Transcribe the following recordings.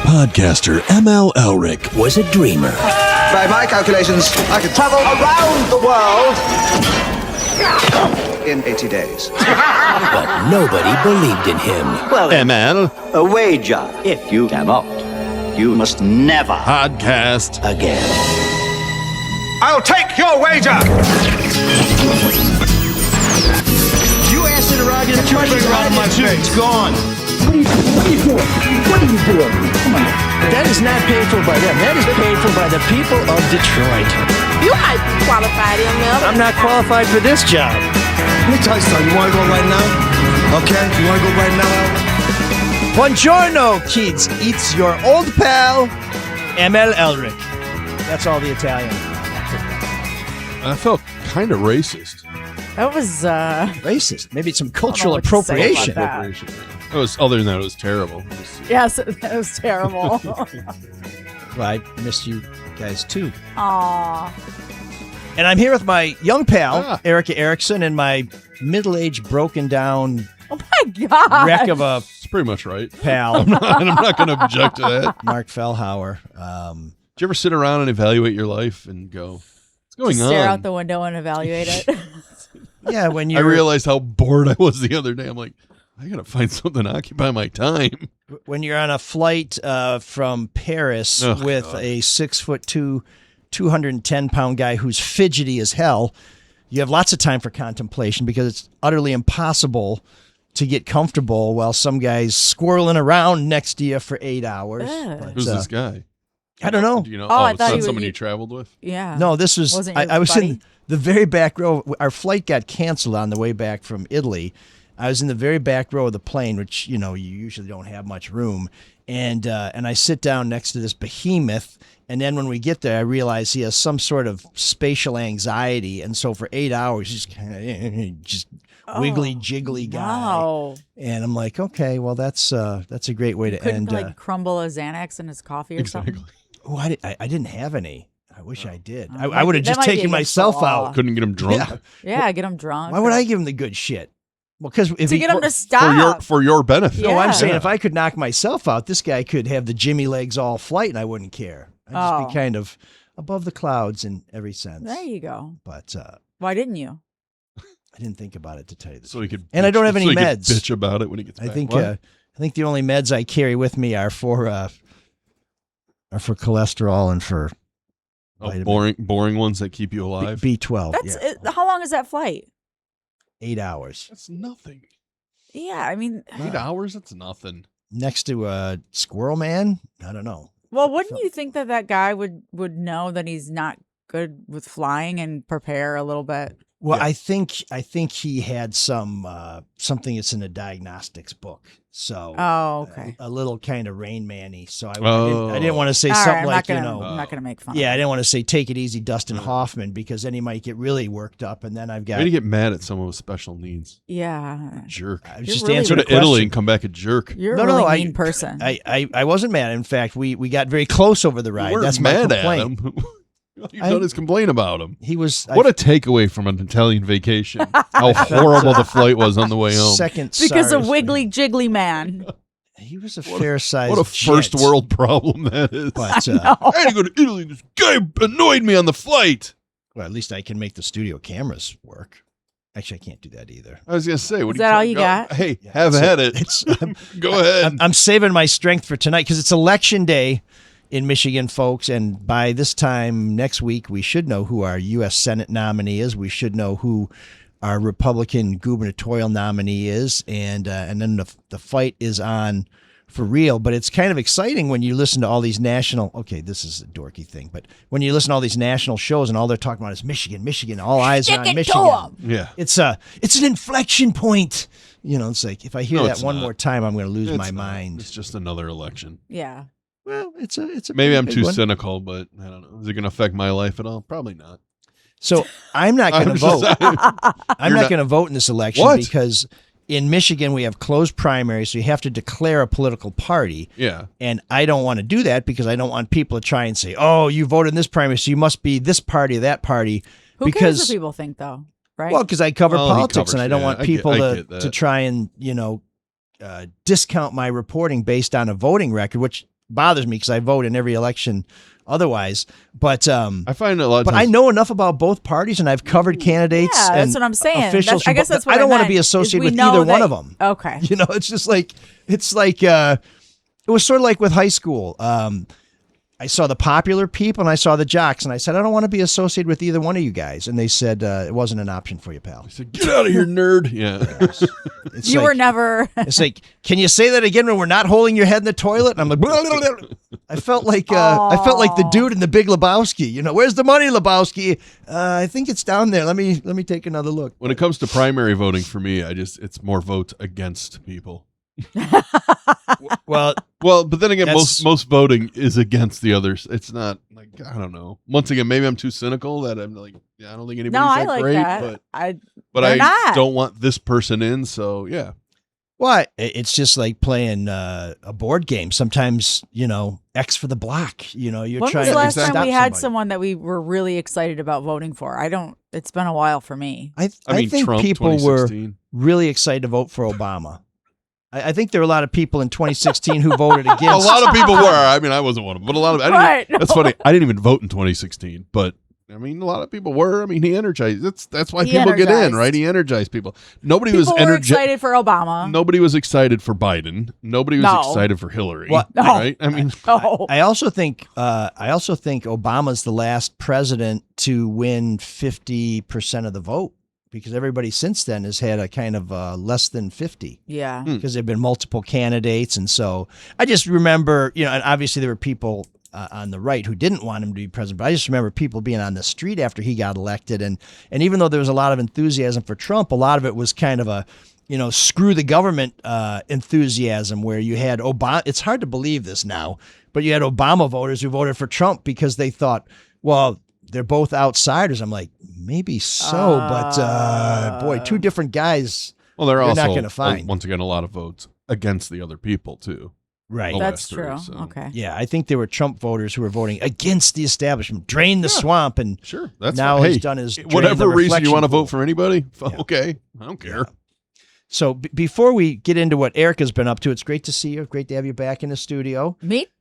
Podcaster Elric was a dreamer. By my calculations, I could travel around the world in 80 days. But nobody believed in him. Well, ML a wager. If you cannot, you must never Podcast Again. I'll take your wager! You asked interrogative questions around my face. It's gone. What are you doing? Come on. That is not paid for by them. That is paid for by the people of Detroit. You might be qualified, ML. I'm not qualified for this job. Let me tell you something. You want to go right now? Okay? You want to go right now? Buongiorno, kids. It's your old pal, ML Elric. That's all the Italian. I felt kind of racist. That was Racist. Maybe it's some cultural what to say about appropriation. that. It was, other than that, it was terrible. yes, that was terrible. Well, I missed you guys too. Aw. And I'm here with my young pal, Ah. Erika Erickson, and my middle-aged, broken down Oh my God. wreck of a It's pretty much right. pal, And I'm not going to object to that. Mark Fellhauer. Did you ever sit around and evaluate your life and go, what's going Just on? stare out the window and evaluate it. Yeah, when I you realized how bored I was the other day. I'm like, I got to find something to occupy my time. when you're on a flight from Paris Oh, with God. a 6'2", 210-pound guy who's fidgety as hell, you have lots of time for contemplation because it's utterly impossible to get comfortable while some guy's squirreling around next to you for 8 hours. Ugh. But, Who's this guy? I don't know. Do you know? Oh, I it's thought not he was- someone you traveled with? Yeah. No, this was, Wasn't your I was buddy? in the very back row. Our flight got canceled on the way back from Italy. I was in the very back row of the plane, which, you know, you usually don't have much room. And I sit down next to this behemoth. And then when we get there, I realize he has some sort of spatial anxiety. And so for 8 hours, he's kind of just wiggly jiggly guy. No. And I'm like, okay, well, that's a great way to Couldn't end. like crumble a Xanax in his coffee or something. Oh, I didn't have any. I wish I did. Oh, I would have that just might be taken against the myself law. out. Couldn't get him drunk? Yeah. Yeah, get him drunk. Why would I give him the good shit? Well, because if To get him to For stop. your benefit. No, I'm Yeah. saying if I could knock myself out, this guy could have the Jimmy legs all flight, and I wouldn't care. I'd just Oh. be kind of above the clouds in every sense. There you go. But Why didn't you? I didn't think about it, to tell you the So truth. he could. And I don't have so any he could meds. bitch about it when he gets I back. think What? I think the only meds I carry with me are for cholesterol and for boring ones that keep you alive. B12. That's Yeah. how long is that flight? 8 hours That's nothing. Yeah, I mean, 8 hours. That's nothing. next to a squirrel man. I don't know. well, wouldn't you think that that guy would know that he's not good with flying and prepare a little bit? Well, Yeah. I think he had something that's in the diagnostics book. So Oh, okay. a little kind of Rain Man-y. So I Oh. didn't want to say All right, something I'm like, not gonna, you know, I'm not gonna make fun. yeah, I of didn't want to say take it easy, Dustin Hoffman, because then he might get really worked up, and then I've got. Way to get mad at someone with special needs. Yeah, Jerk. I was You're just really answering Go a to Italy question. and come back a jerk. you're a No, really no, mean person. I wasn't mad. In fact, we got very close over the ride. You weren't That's my mad complaint. at him. All you've done is complain about him. He was What a takeaway from an Italian vacation. How horrible the flight was on the way home. second because SARS. of Wiggly Jiggly Man. He was a fair size. What a first world problem that is. But I had to go to Italy. This guy annoyed me on the flight. well, at least I can make the studio cameras work. Actually, I can't do that either. I was going to say, what Is do that all think? you got? Hey, have at it. It's Go ahead. I'm saving my strength for tonight because it's election day in Michigan, folks. And by this time next week, we should know who our U.S. Senate nominee is. We should know who our Republican gubernatorial nominee is. And then the fight is on for real. But it's kind of exciting when you listen to all these national, okay, this is a dorky thing, but when you listen to all these national shows and all they're talking about is Michigan, Michigan, all eyes are on Michigan. Yeah. It's an inflection point. You know, it's like if I hear No, that it's one not. more time, I'm going to lose It's my not. mind. It's just another election. Yeah. Well, it's a Maybe pretty I'm big too one. cynical, but I don't know. Is it going to affect my life at all? Probably not. So I'm not going to I'm vote. just- I'm You're not not- going to vote in this election What? because in Michigan we have closed primaries, so you have to declare a political party. Yeah. And I don't want to do that because I don't want people to try and say, "Oh, you voted in this primary, so you must be this party or that party." Who because cares what people think, though? Right? well, because I cover Well, he politics covers- and I don't yeah, want I get- people I to get that. to try and discount my reporting based on a voting record, which bothers me because I vote in every election otherwise. But I find a lot. But I know enough about both parties, and I've covered candidates. Yeah, and that's what I'm saying. Officials. I guess that's what I don't want to meant, be associated is with we know either one that- of them. Okay. You know, it's just like it was sort of like with high school. I saw the popular people and I saw the jocks, and I said, I don't want to be associated with either one of you guys. And they said it wasn't an option for you, pal. I said, get out of here, nerd. Yeah. It's You like, were never. It's like, can you say that again when we're not holding your head in the toilet? And I'm like, I felt like the dude in the Big Lebowski. You know, where's the money, Lebowski? I think it's down there. Let me take another look. When it comes to primary voting for me, it's more votes against people. Well, but then again, That's- most voting is against the others. It's not like, I don't know. Once again, maybe I'm too cynical that I'm like, yeah, I don't think anybody's No, I that like great, that. but they're I not. don't want this person in. So yeah, what? It's just like playing a board game. Sometimes, X for the block. You're When trying was the to last stop time we had somebody. someone that we were really excited about voting for? It's been a while for me. I mean, think Trump, people were 2016. really excited to vote for Obama. I think there were a lot of people in 2016 who voted against. A lot of people were. I mean, I wasn't one of them, but a lot of Right, no. That's funny. I didn't even vote in 2016, but I mean, a lot of people were. I mean, he energized. That's why He people get in, energized. right? He energized people. Nobody People was were excited for Obama. Nobody was excited for Biden. Nobody was No. excited for Hillary. What? No. Right? I mean, Oh, I also think Obama's the last president to win 50% of the vote, because everybody since then has had a kind of less than 50. yeah. Because there have been multiple candidates. And so I just remember, and obviously there were people on the right who didn't want him to be president, but I just remember people being on the street after he got elected. And even though there was a lot of enthusiasm for Trump, a lot of it was kind of a, screw the government enthusiasm, where you had Obama. It's hard to believe this now, but you had Obama voters who voted for Trump because they thought, well, they're both outsiders. I'm like, maybe so, but boy, two different guys. well, they're You're also not gonna find. once again a lot of votes against the other people too. Right. Oh, That's true, true. so. Okay. Yeah, I think there were Trump voters who were voting against the establishment, drain the swamp, and Sure, that's now fine. he's Hey, done his drain whatever the reason you reflection want to pool. vote for anybody. Yeah. Okay, I don't care. So before we get into what Erika's been up to, it's great to see you. Great to have you back in the studio.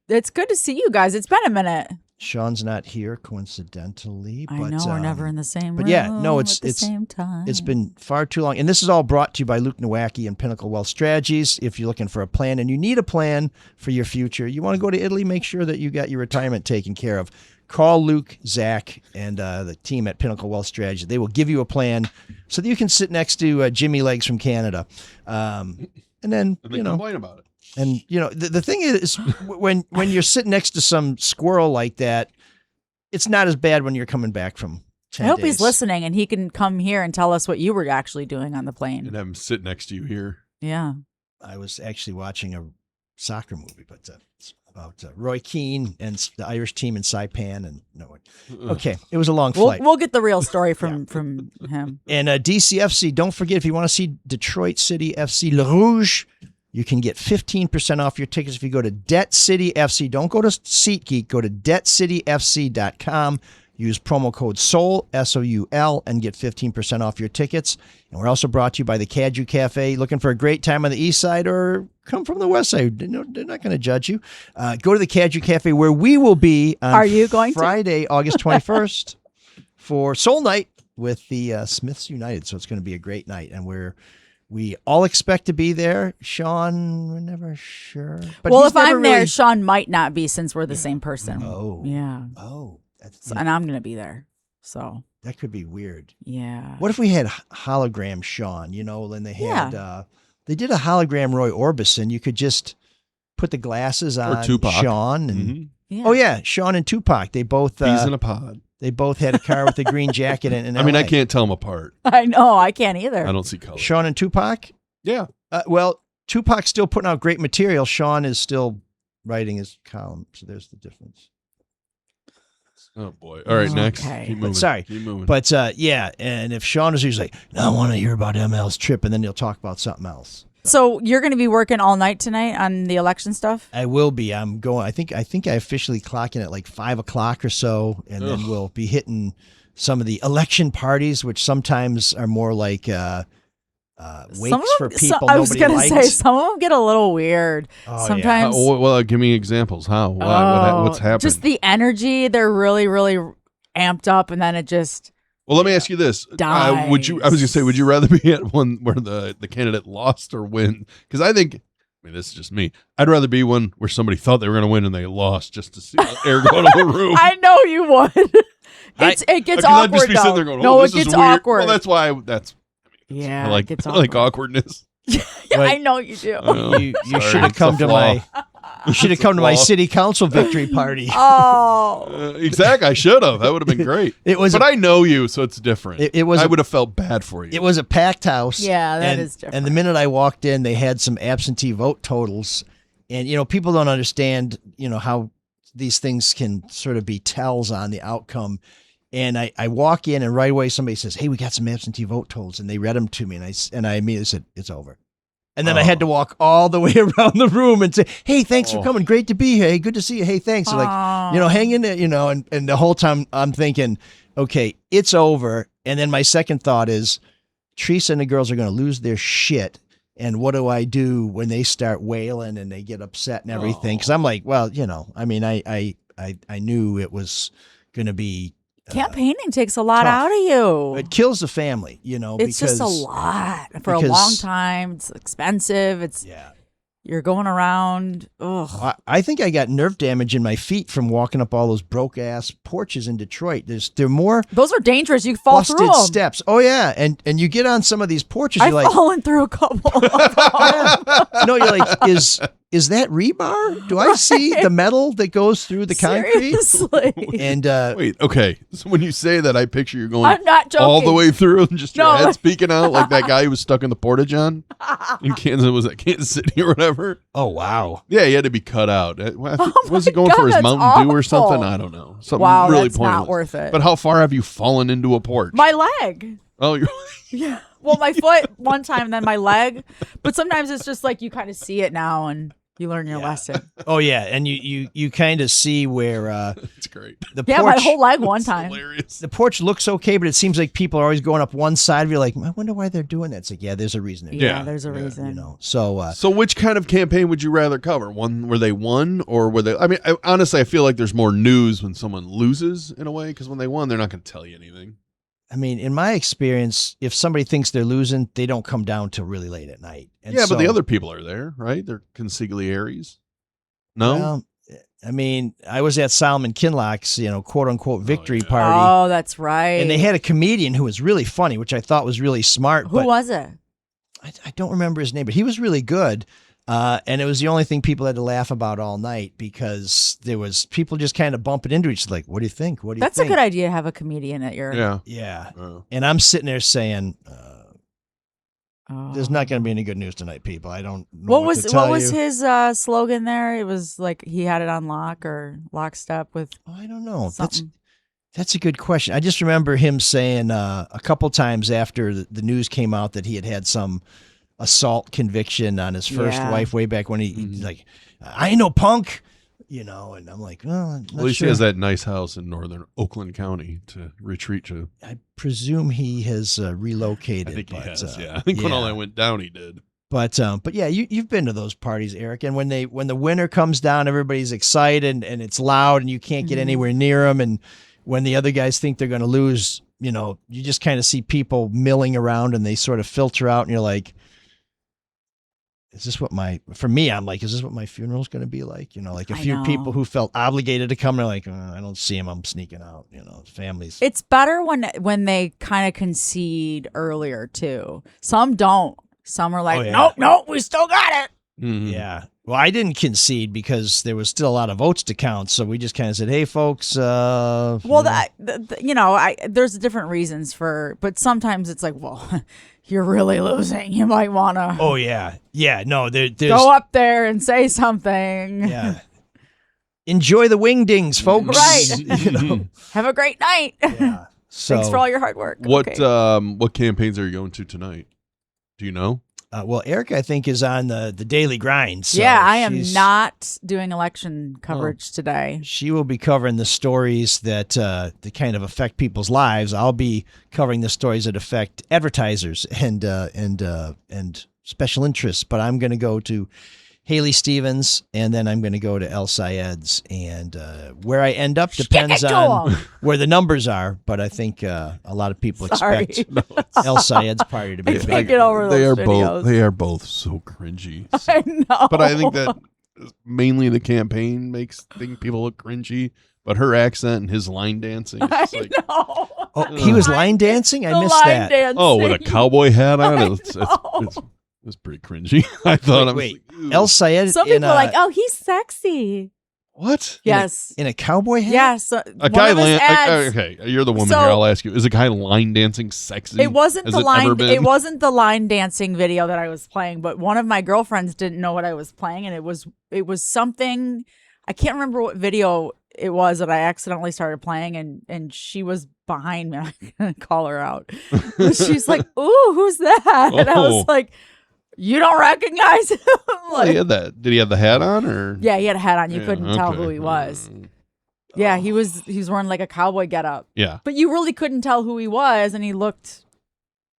It's good to see you guys. It's been a minute. Sean's not here, coincidentally. I but, know we're never in the same room. but yeah, no, at the same time. It's been far too long. And this is all brought to you by Luke Nowacki and Pinnacle Wealth Strategies. If you're looking for a plan and you need a plan for your future, you want to go to Italy, make sure that you got your retirement taken care of. Call Luke, Zach, and the team at Pinnacle Wealth Strategies. They will give you a plan so that you can sit next to Jimmy Legs from Canada. And then, And they complain about it. and the thing is, when you're sitting next to some squirrel like that, it's not as bad when you're coming back from 10 I hope days. he's listening and he can come here and tell us what you were actually doing on the plane. And have him sit next to you here. Yeah. I was actually watching a soccer movie, but it's about Roy Keane and the Irish team in Saipan. And okay, it was a long flight. We'll get the real story from him. And DCFC, don't forget, if you want to see Detroit City FC Le Rouge, you can get 15% off your tickets if you go to Debt City FC. Don't go to SeatGeek. Go to debtcityfc.com. Use promo code SOUL, SOUL, and get 15% off your tickets. And we're also brought to you by the Caju Cafe. Looking for a great time on the east side, or come from the west side? They're not going to judge you. Go to the Caju Cafe, where we will be on Are you going to? Friday, August 21st for Soul Night with the Smiths United. So it's going to be a great night, and we all expect to be there. Sean, we're never sure. But Well, he's if I'm never there, really- Sean might not be, since we're the same person. Oh. Yeah. Oh, that's, And I'm going to be there. So, that could be weird. yeah. What if we had hologram Sean, and they had, they did a hologram Roy Orbison. You could just put the glasses on Tupac. Sean. And, Mhm. Yeah. Oh, yeah, Sean and Tupac. They both, He's in a pod. they both had a car with a green jacket in I mean, I LA. can't tell them apart. I know. I can't either. I don't see color. Sean and Tupac? Yeah. Well, Tupac's still putting out great material. Sean is still writing his column. So there's the difference. Oh boy. All right, next. Okay. Keep But moving. sorry. Keep moving. But yeah, and if Sean is usually like, no, I want to hear about ML's trip, and then he'll talk about something else. So you're going to be working all night tonight on the election stuff? I will be. I'm going. I think I officially clock in at like 5 o'clock or so, and then we'll be hitting some of the election parties, which sometimes are more like waits for people I was nobody gonna likes. say some of them get a little weird. Oh, yeah. Sometimes. Well, give me examples. How? What's happened? Just the energy. They're really, really amped up, and then it just. Well, let me ask you this: dies. would you? I was gonna say, would you rather be at one where the candidate lost or win? Because I think, this is just me. I'd rather be one where somebody thought they were gonna win and they lost, just to see the air go to the room. I know you would. It gets awkward. I'd just be though. sitting there going, no, "Oh, it this is gets weird." awkward. Well, that's why. Yeah, I like it gets I like awkward. awkwardness. Yeah, I know you do. You should have come to my. You should have come to my city council victory party. Oh, Exactly. I should have. That would have been great. But I know you, so it's different. It was. I would have felt bad for you. It was a packed house. Yeah, that is different. And the minute I walked in, they had some absentee vote totals, and people don't understand how these things can sort of be tells on the outcome. And I walk in, and right away somebody says, "Hey, we got some absentee vote totals," and they read them to me, and I immediately said, "It's over." And then I had to walk all the way around the room and say, "Hey, thanks for coming. Great to be here. Hey, good to see you. Hey, thanks." So hang in there, and the whole time I'm thinking, okay, it's over. And then my second thought is, Teresa and the girls are going to lose their shit. And what do I do when they start wailing and they get upset and everything? Because I'm like, well, I knew it was going to be. Campaigning takes a lot tough. out of you. It kills the family, It's just a lot for a long time. It's expensive. You're going around. Ugh. I think I got nerve damage in my feet from walking up all those broke ass porches in Detroit. They're more Those are dangerous. You fall busted through them. steps. Oh yeah, and you get on some of these porches. I've You're like, fallen through a couple. Of them. no, you're like, is that rebar? Do I see the metal that goes through the concrete? Seriously. And wait, okay. So when you say that, I picture you're going I'm not joking. all the way through and just your No. head speaking out like that guy who was stuck in the portage on in Kansas. Was that Kansas City or whatever? oh wow, Yeah, he had to be cut out. Was my he going God, for his that's Mountain Dew or awful. something? I don't know. Something Wow, really that's pointless. not worth it. But how far have you fallen into a porch? My leg. Oh, you're Yeah. Well, my foot one time, then my leg. But sometimes it's just like you kind of see it now and you learn your lesson. oh yeah, and you kind of see where it's great. the Yeah, porch. my whole leg one It's time. hilarious. The porch looks okay, but it seems like people are always going up one side. You're like, I wonder why they're doing that. It's like, yeah, there's a reason. They're doing Yeah, Yeah, there's a yeah, reason. So So which kind of campaign would you rather cover? One where they won or where they honestly I feel like there's more news when someone loses in a way because when they won they're not going to tell you anything. I mean, in my experience, if somebody thinks they're losing, they don't come down till really late at night. And Yeah, but the so- other people are there, right? They're consiglieres. No? Well, I mean, I was at Solomon Kinlock's, quote unquote victory party, Oh, that's right. and they had a comedian who was really funny, which I thought was really smart. Who but was it? I don't remember his name, but he was really good. And it was the only thing people had to laugh about all night because there was people just kind of bumping into each other, like, what do you think? What do you That's think? a good idea to have a comedian at your. Yeah. Yeah. Oh. And I'm sitting there saying, Oh. there's not going to be any good news tonight, people. I don't know What to was tell his you. slogan there? It was like he had it on lock or lockstep with Oh, I don't know. something. That's a good question. I just remember him saying a couple times after the news came out that he had some assault conviction on his first Yeah. wife way back when he's like, I ain't no punk, and I'm like, well, I'm At not least sure. he has that nice house in northern Oakland County to retreat to. I presume he has relocated. I think he but, has. Yeah, I think when all yeah. that went down, he did. But yeah, you've been to those parties, Eric, and when the winner comes down, everybody's excited and it's loud and you can't get anywhere near them, and when the other guys think they're going to lose, you just kind of see people milling around and they sort of filter out, and you're like, is this what for me, I'm like, is this what my funeral's going to be like? Like a I few know. people who felt obligated to come, they're like, I don't see him, I'm sneaking out, families. It's better when they kind of concede earlier too. Some don't. Some are like, Oh, yeah. nope, we still got it. Mhm. Yeah. Well, I didn't concede because there was still a lot of votes to count. So we just kind of said, hey, folks. Well, there's different reasons but sometimes it's like, well, you're really losing. You might want to Oh, yeah. Yeah. No, there's. go up there and say something. Yeah. Enjoy the wingdings, folks. Right. Have a great night. Yeah. So, Thanks for all your hard work. What Okay. what campaigns are you going to tonight? Do you know? Well, Erika, I think, is on the daily grind. So yeah, I am she's- not doing election coverage today. She will be covering the stories that kind of affect people's lives. I'll be covering the stories that affect advertisers and special interests. But I'm going to go to Haley Stevens, and then I'm going to go to El-Sayed's, and where I end up depends it to on 'em. where the numbers are. But I think a lot of people Sorry. expect El-Sayed's party to be I big. can't get over They those are videos. both. They are both so cringy. I know. But I think that mainly the campaign makes people look cringy. But her accent and his line dancing, is just like, know. Oh, he was line dancing? I The missed line that. dancing. oh, with a cowboy hat on, I it's know. pretty cringy. I thought, Wait, I was like, El-Sayed Some in people are like, oh, he's sexy. what? Yes. in a cowboy hat? Yes. A guy okay, you're the woman So- here. I'll ask you: is a guy line dancing sexy? It wasn't Has the it line. ever been? It wasn't the line dancing video that I was playing, but one of my girlfriends didn't know what I was playing, and it was something. I can't remember what video it was that I accidentally started playing, and she was behind me. I'm gonna call her out. But she's like, "Ooh, who's that?" And I was Oh. like, "You don't recognize him?" Well, he Like, had that. Did he have the hat on or? yeah, he had a hat on. You Yeah, couldn't tell okay. who he was. Yeah, he was wearing like a cowboy getup, Yeah. but you really couldn't tell who he was, and he looked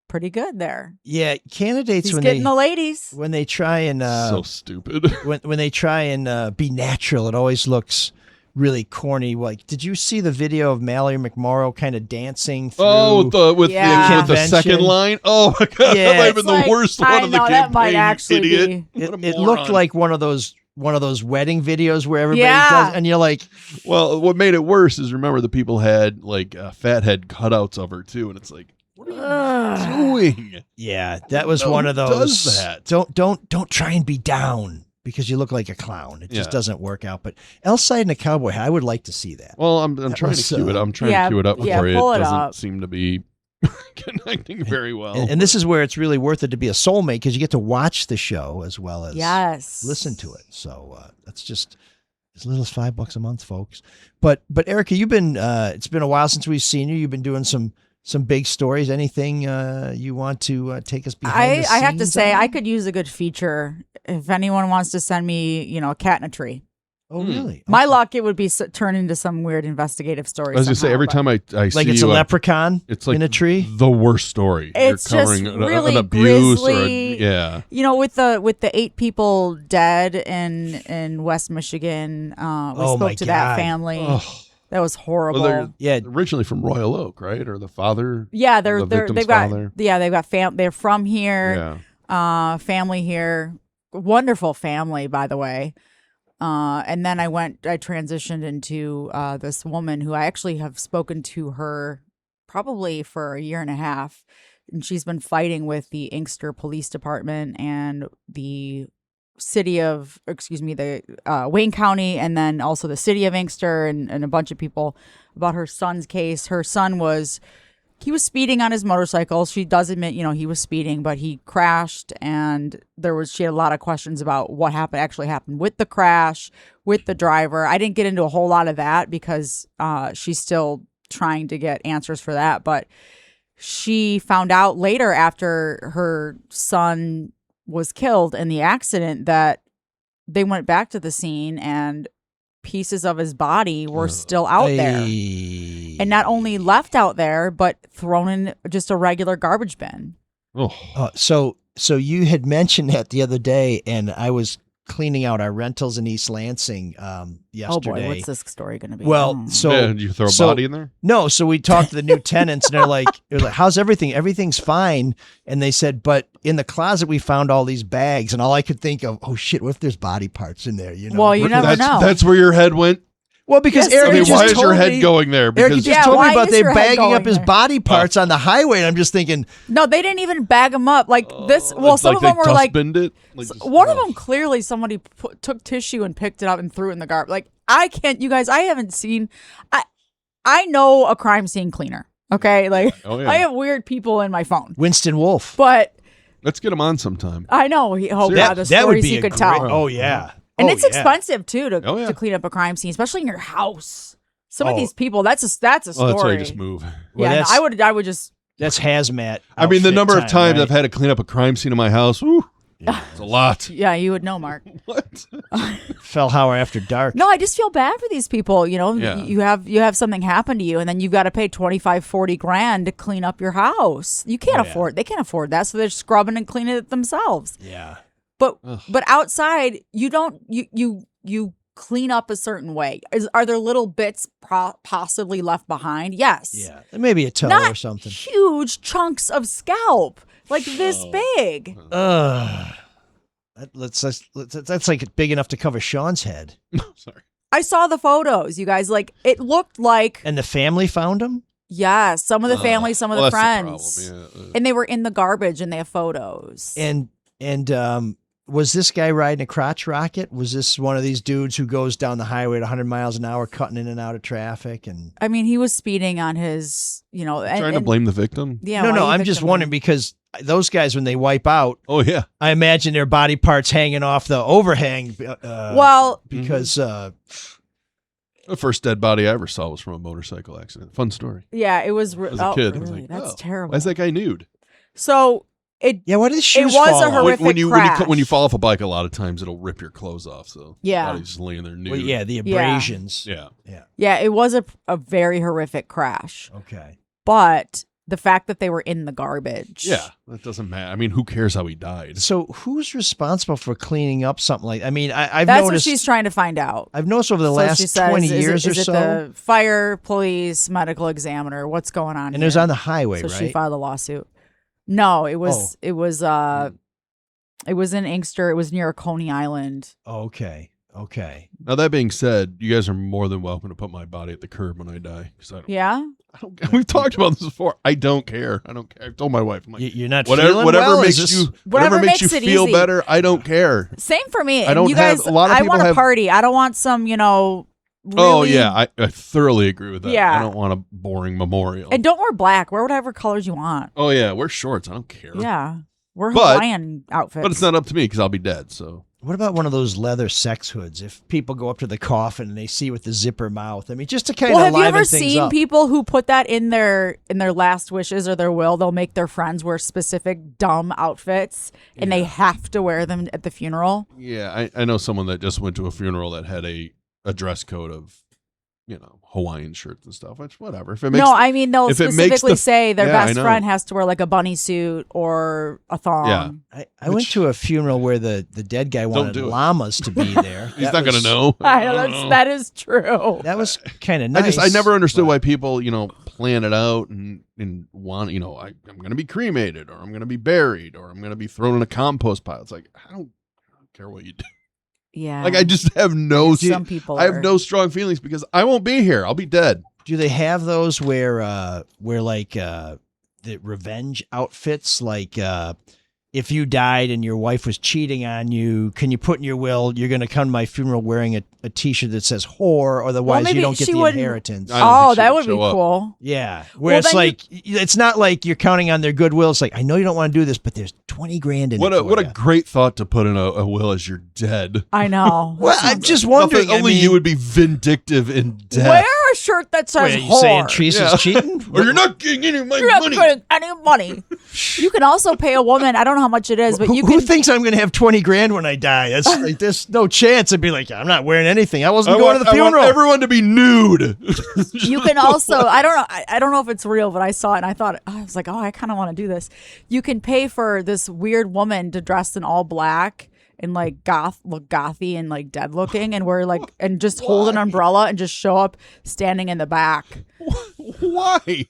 pretty good there. Yeah, candidates He's when getting they the ladies. when they try and So stupid. when they try and be natural, it always looks really corny. Like, did you see the video of Mallory McMorrow kind of dancing through? Oh, with Yeah. the second Convention. line. Oh my god, Yeah. that might have been It's the like, worst I one of the know, campaign. that might actually idiot. be. it, What a it looked moron. like one of those wedding videos where everybody Yeah. does, and you're like, Well, what made it worse is remember the people had like fathead cutouts of her too, and it's like, what are you doing? yeah, that was No, one of who those. does that? Don't try and be down because you look like a clown. It just Yeah. doesn't work out. But El-Sayed in a cowboy hat, I would like to see that. Well, I'm trying was, to cue it. I'm trying yeah, to cue it up yeah, for you. pull It it doesn't up. seem to be connecting very well. And this is where it's really worth it to be a soulmate because you get to watch the show as well as Yes. listen to it. So that's just as little as $5 a month, folks. But Erika, you've been it's been a while since we've seen you. You've been doing some big stories. Anything you want to take us behind? I have to scenes say, on? I could use a good feature. If anyone wants to send me, a cat in a tree. Oh, really? My Okay. luck, it would be turn into some weird investigative story. I was gonna say somehow, every but- time I see Like it's you, a leprechaun it's like in a tree. the worst story. It's You're just covering really an abuse grisly. yeah. with the 8 people dead in West Michigan, we Oh, spoke my to that God. family. Ugh. That was horrible. Well, they're Yeah, originally from Royal Oak, right? Or the father? yeah, the victim's they've got father? they've got they're from here. Yeah. Family here, wonderful family, by the way. And then I transitioned into this woman who I actually have spoken to her probably for a year and a half, and she's been fighting with the Inkster Police Department and the Wayne County, and then also the city of Inkster and a bunch of people about her son's case. Her son was speeding on his motorcycle. She does admit, he was speeding, but he crashed, and she had a lot of questions about what actually happened with the crash, with the driver. I didn't get into a whole lot of that because she's still trying to get answers for that, but she found out later after her son was killed in the accident that they went back to the scene and pieces of his body were still out there. And not only left out there, but thrown in just a regular garbage bin. Oh. So you had mentioned that the other day, and I was cleaning out our rentals in East Lansing yesterday. Oh boy, what's this story going to be? Well, so Yeah, did you throw a so- body in there? No, so we talked to the new tenants, and they're like, "How's everything? Everything's fine." And they said, "But in the closet, we found all these bags." And all I could think of, "Oh shit, what if there's body parts in there?" Well, you never know. That's where your head went. Well, because Yes, Erica I mean, just why is told your head me, going there? Erica Because just Yeah, told me why about is they your head bagging up going his there? body parts on the highway, and I'm just thinking, No, they didn't even bag them up. Like this. Well, it's some like of them they were like, dustbinned it. Like just- one of oh. them clearly somebody took tissue and picked it up and threw it in the garbage. Like I can't, you guys. I haven't seen. I know a crime scene cleaner. Okay, like Oh, yeah. I have weird people in my phone, Winston Wolf. but Let's get him on sometime. I know. Oh That- God, the stories he could tell. Oh yeah, And Oh, it's yeah. expensive too to Oh, yeah. clean up a crime scene, especially in your house. Some of Oh. these people, that's a story. Oh, that's why you just move. Well, Yeah, no, that's- I would just That's hazmat. I mean, the outfit number of time, times right? I've had to clean up a crime scene in my house, woo, it's a lot. Yeah, you would know, Mark. What? Fellhauer After Dark. No, I just feel bad for these people. You know, Yeah. you have something happen to you, and then you've got to pay 25, 40 grand to clean up your house. You can't afford. They can't afford that, so they're scrubbing and cleaning it themselves. Yeah. But outside, you don't you clean up a certain way. Are there little bits possibly left behind? Yes. Yeah. Maybe a toe Not or something. huge chunks of scalp like this big. That's like big enough to cover Sean's head. Sorry. I saw the photos, you guys. Like it looked like. And the family found him? Yeah, some of the family, some of the Well, that's friends. the problem, yeah. And they were in the garbage and they have photos. And was this guy riding a crotch rocket? Was this one of these dudes who goes down the highway at 100 miles an hour, cutting in and out of traffic? And I mean, he was speeding on his, Trying to blame the victim? Yeah. no, why you I'm just victim wondering him? because those guys, when they wipe out, Oh, yeah. I imagine their body parts hanging off the overhang. Well, Because The first dead body I ever saw was from a motorcycle accident. Fun story. yeah, it was. As a kid, I was really? like, That's oh, terrible. why is that guy nude? So it. yeah, what did his shoes was a fall off? horrific crash. when you fall off a bike, a lot of times it'll rip your clothes off. So Yeah. body's just laying there nude. Well, yeah, the Yeah. abrasions. Yeah. Yeah, it was a very horrific crash. Okay. But the fact that they were in the garbage. Yeah, that doesn't matter. I mean, who cares how he died? So who's responsible for cleaning up something like? I mean, I've That's noticed. what she's trying to find out. I've noticed over the So she last says, 20 is it- years or is it so, the fire, police, medical examiner? What's going on? and it was here? on the highway, So right? she filed a lawsuit. No, it was Oh. it was in Inkster. It was near Coney Island. Oh, okay. Now that being said, you guys are more than welcome to put my body at the curb when I die. Because Yeah. we've talked about this before. I don't care. I don't care. I've told my wife, I'm like, You're not whatever feeling whatever well? makes Is this- you Whatever makes you makes it feel easy. better. I don't care. Same for me. I don't you have- guys, a lot of I people want have- a party. I don't want some, really, Oh yeah, I thoroughly agree with that. Yeah. I don't want a boring memorial. And don't wear black. Wear whatever colors you want. Oh yeah, wear shorts. I don't care. Yeah. Wear But- Hawaiian outfits. But it's not up to me because I'll be dead. So What about one of those leather sex hoods? If people go up to the coffin and they see with the zipper mouth, I mean, just to kind Well, of have you liven ever things seen up. people who put that in their last wishes or their will? They'll make their friends wear specific dumb outfits, and they have to wear them at the funeral. yeah, I know someone that just went to a funeral that had a dress code of, Hawaiian shirts and stuff. Which whatever. If it makes No, I mean they'll if it makes specifically the- say their Yeah, I best know. friend has to wear like a bunny suit or a thong. Yeah. I went to a funeral where the dead guy wanted do it. llamas to be there. he's That not was- gonna know. I know that is true. That was kind of nice. I never understood but- why people, plan it out and want, I'm going to be cremated or I'm going to be buried or I'm going to be thrown in a compost pile. It's like, I don't care what you do. Yeah. Like, I just have Some people I have are- no strong feelings because I won't be here. I'll be dead. Do they have those where like the revenge outfits, like if you died and your wife was cheating on you, can you put in your will you're going to come to my funeral wearing a T-shirt that says whore, otherwise maybe you don't get she the wouldn't- inheritance. I don't Oh, think she that would would be show up. cool. Yeah, where Well, it's then like it's not like you're counting on their goodwill. It's like, I know you don't want to do this, but there's 20 grand in What it. a what a great thought to put in a will as you're dead. I know. Well, I'm just wondering. Only you would be vindictive in death. Wear a shirt that says Wait, you whore. saying Teresa's Yeah. cheating? Or you're not getting any of my You're not money. getting any money. You can also pay a woman. I don't know how much it is, but you Who can. thinks I'm going to have 20 grand when I die? That's like, there's no chance. I'd be like, I'm not wearing anything. I wasn't going to the I want funeral. everyone to be nude. You can also. I don't know. I don't know if it's real, but I saw it and I was like, oh, I kind of want to do this. You can pay for this weird woman to dress in all black and like look gothy and like dead looking, and wear like and just hold an umbrella and just show up standing in the back Why?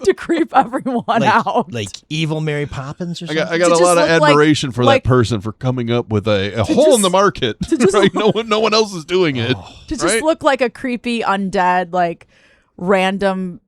to creep everyone out. like evil Mary Poppins or I something. got a just lot of look like- admiration for like- that person for coming up with a hole in the market. just- Right? No one else is doing it. To just right? look like a creepy undead, like random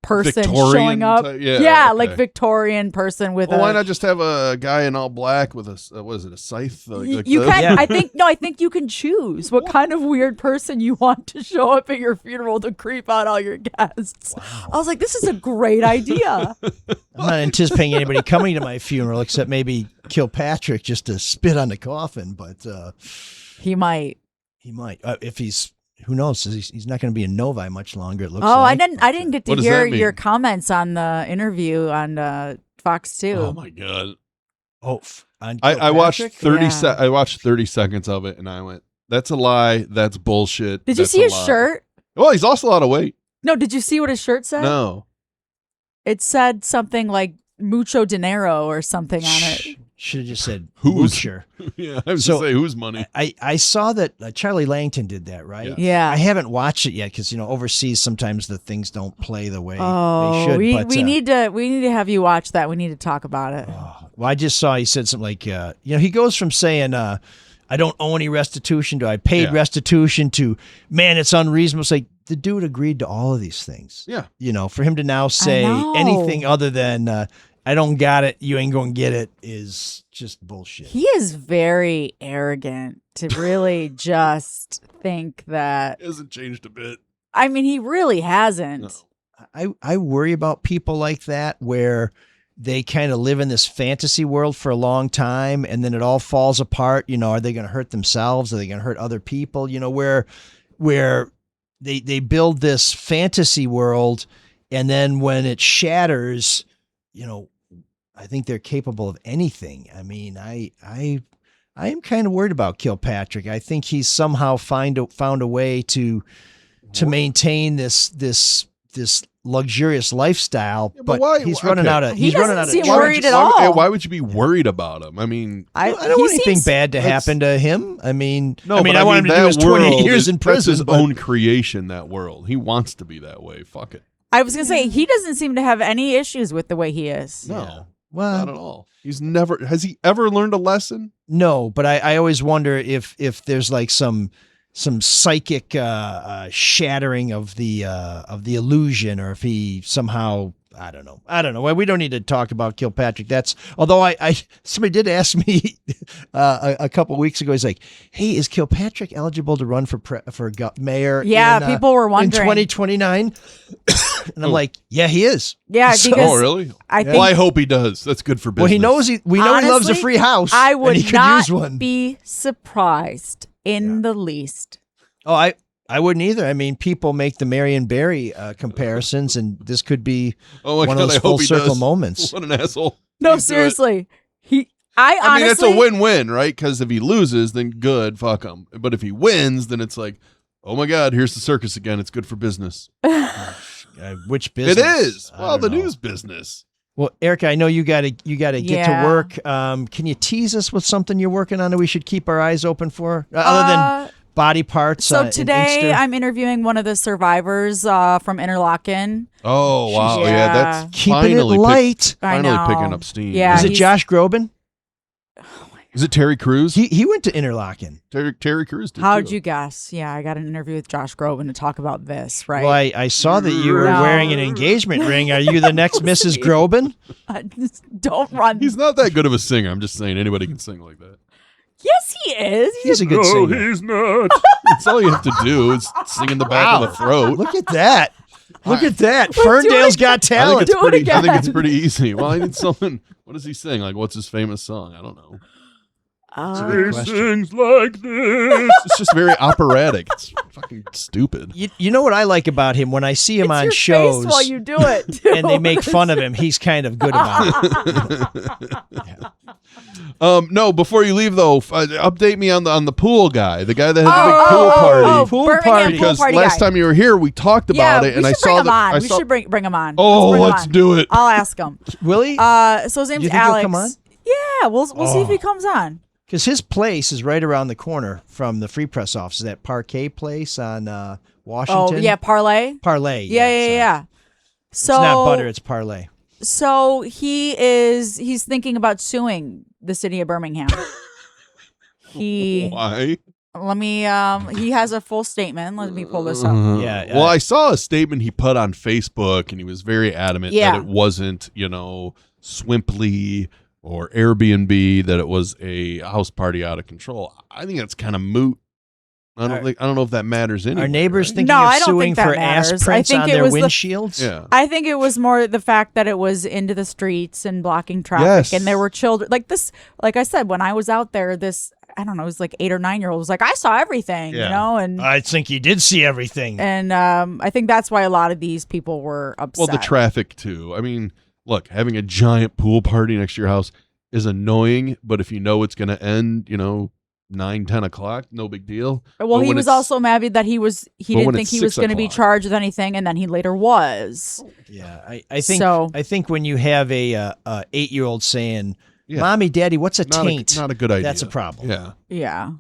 person Victorian showing up. type- yeah, okay. like Victorian person with Well, why a. not just have a guy in all black with a what is it, a scythe? Like You the- can. Yeah. I think you can choose what kind of weird person you want to show up at your funeral to creep out all your guests. I was like, this is a great idea. I'm not anticipating anybody coming to my funeral except maybe Kilpatrick just to spit on the coffin, but He might. he might if he's who knows? He's not going to be in Novi much longer. It looks. Oh, like. I didn't get to What does hear that mean? your comments on the interview on Fox 2. Oh my god! Oh, I watched Kilpatrick? 30 I watched 30 seconds of it, and I went, "That's a lie. That's bullshit." Did you That's see a his lie." shirt? Well, he's lost a lot of weight. No, did you see what his shirt said? No. It said something like mucho dinero or something on it. Should have just said Who's? Moocher. Yeah, I was So- gonna say whose money. I saw that Charlie Langton did that, right? Yeah. Yeah. I haven't watched it yet because overseas sometimes the things don't play the way they Oh, should. we but, need to have you watch that. We need to talk about it. Well, I just saw he said something like, he goes from saying, I don't owe any restitution to I paid Yeah. restitution to, man, it's unreasonable. It's like the dude agreed to all of these things. Yeah. For him to now say know. anything other than, I don't got it, you ain't going to get it is just bullshit. He is very arrogant to really just think that. It hasn't changed a bit. I mean, he really hasn't. No. I worry about people like that where they kind of live in this fantasy world for a long time and then it all falls apart. Are they going to hurt themselves? Are they going to hurt other people? Where they build this fantasy world and then when it shatters, I think they're capable of anything. I mean, I am kind of worried about Kilpatrick. I think he's somehow found a way to maintain this luxurious lifestyle, Yeah, but but why- he's okay. running out of. He He's running doesn't out of. seem charge. worried at all. Why would you be worried about him? I mean, I don't he want anything seems- bad to That's- happen to him. I mean, no, I but want him to do that his 20 world years is- in prison. That's his but- own creation. That world, he wants to be that way. Fuck it. I was gonna say he doesn't seem to have any issues with the way he is. No, Yeah. Well, not at all. Has he ever learned a lesson? no, but I always wonder if there's like some psychic shattering of the illusion, or if he somehow. I don't know. Well, we don't need to talk about Kilpatrick. Although I somebody did ask me a couple of weeks ago. He's like, "Hey, is Kilpatrick eligible to run for mayor?" Yeah, in, people were wondering. in 2029. And I'm like, "Yeah, he is." Yeah, So- because Oh, really? I think Well, I hope he does. That's good for business. Well, he knows we know he loves a Honestly, free house. I would and he could not use one. be surprised in the least. Oh, I wouldn't either. I mean, people make the Marion Barry comparisons, and this could be Oh my one God, of I those hope full he circle does. moments. What an asshole. No, Please do it. seriously. I mean, honestly, it's a win-win, right? Because if he loses, then good, fuck him. But if he wins, then it's like, oh my God, here's the circus again. It's good for business. Which business? It is. I Well, don't the know. news business. Well, Erika, I know you got to get Yeah. to work. Can you tease us with something you're working on that we should keep our eyes open for, other than body parts? So in today Inkster? I'm interviewing one of the survivors from Interlaken. Oh, wow. Yeah. Yeah, that's keeping finally it light. I finally know. picking up steam. Yeah, Is it he's- Josh Groban? Is it Terry Crews? He went to Interlaken. Terry Crews did How'd too. you guess? Yeah, I got an interview with Josh Groban to talk about this, right? Well, I saw that you were No. wearing an engagement ring. Are you the next Mrs. Groban? Don't run. He's not that good of a singer. I'm just saying anybody can sing like that. Yes, he is. He's a good singer. he's not. That's all you have to do is sing in the back of the throat. Look at that. Look at that. do Ferndale's it got I think, talent. it's Do it pretty, I think it's again. pretty easy. Well, I need something. What does he sing? Like, what's his famous song? I don't know. good question. sings like this. It's just very operatic. It's fucking stupid. You know what I like about him? When I see him It's on your shows face while you do it, too. and they make fun of him, he's kind of good about it. No, before you leave though, update me on the pool guy, the guy that had the big pool party. Pool Birmingham party. pool Because party last guy. time you were here, we talked Yeah, about it, and we I should bring saw him that. on. I We saw, should bring him on. Oh, bring him let's on. do it. I'll ask him. Willie? So his name's You think he'll Alex. come on? Yeah, we'll see if he comes on. Because his place is right around the corner from the Free Press office, that Parquet place on Washington. Oh yeah, parlay. Parlay. Yeah. sorry. So It's not butter, it's parlay. So he's thinking about suing the city of Birmingham. Why? Let me he has a full statement. Let me pull this up. Yeah, Well, I saw a statement he put on Facebook, and he was very adamant Yeah. that it wasn't, Swimply or Airbnb, that it was a house party out of control. I think that's kind of moot. I don't know if that matters anymore. Our neighbors right? thinking No, of I don't suing think that for ass matters. I prints think on it their was the- windshields. Yeah. I think it was more the fact that it was into the streets and blocking traffic, Yes. and there were children like this. Like I said, when I was out there, this I don't know, it was like 8 or 9 year old was like, I saw everything, you know, and I think you did see everything. And I think that's why a lot of these people were upset. Well, the traffic too. I mean, look, having a giant pool party next to your house is annoying, but if you know it's going to end, 9, 10 o'clock, no big deal. Well, he was also mad that he didn't think he was going to be 6 o'clock. charged with anything, and then he later was. Yeah, I think when you have a 8-year-old saying, "Mommy, Daddy, what's a taint?" Not a good idea. That's a problem. Yeah. Yeah.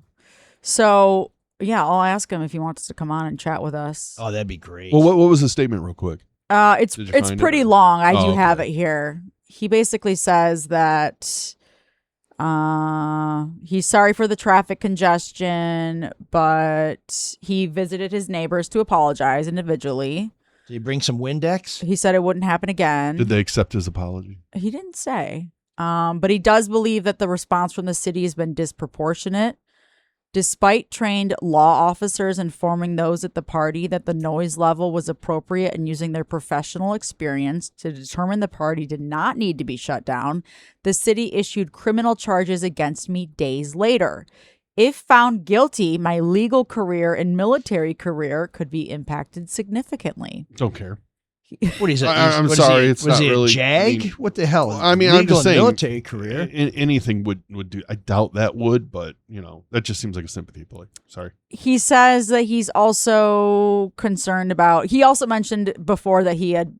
So yeah, I'll ask him if he wants to come on and chat with us. Oh, that'd be great. Well, what was the statement, real quick? It's Did you find pretty it? long. I do Oh, have okay. it here. He basically says that he's sorry for the traffic congestion, but he visited his neighbors to apologize individually. Did you bring some Windex? He said it wouldn't happen again. Did they accept his apology? He didn't say. But he does believe that the response from the city has been disproportionate. Despite trained law officers informing those at the party that the noise level was appropriate and using their professional experience to determine the party did not need to be shut down, the city issued criminal charges against me days later. If found guilty, my legal career and military career could be impacted significantly. Don't care. What is it? I'm what is sorry, he- it's was not he really- a JAG? I mean- What the hell? I mean, Legal I'm just and saying, military career. Anything would do. I doubt that would, but that just seems like a sympathy play. Sorry. He says that he's also concerned about. He also mentioned before that he had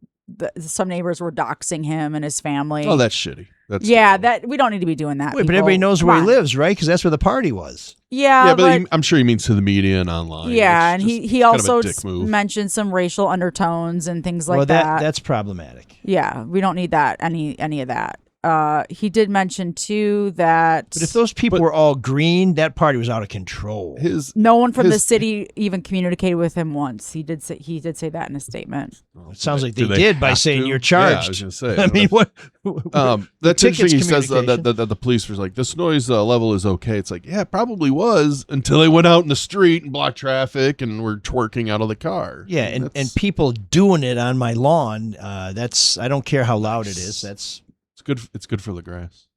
some neighbors were doxing him and his family. Oh, that's shitty. That's that we don't need to be doing that. Wait, but people. everybody knows Come where he on. lives, right? Because that's where the party was. Yeah, but I'm sure he means to the media and online. Yeah, It's and just he kind of a also dick move. mentioned some racial undertones and things like well, that. that's problematic. Yeah, we don't need that any of that. He did mention too that But if those people were all green, that party was out of control. no one from the city even communicated with him once. He did say that in a statement. It sounds like Do they did by have saying to? you're Yeah, I charged. was gonna say. I mean, what? That's tickets interesting. He says that communication. the police was like, this noise level is okay. It's like, yeah, it probably was until they went out in the street and blocked traffic and were twerking out of the car. Yeah, and people doing it on my lawn. That's I don't care how loud it is. That's good. It's good for the grass.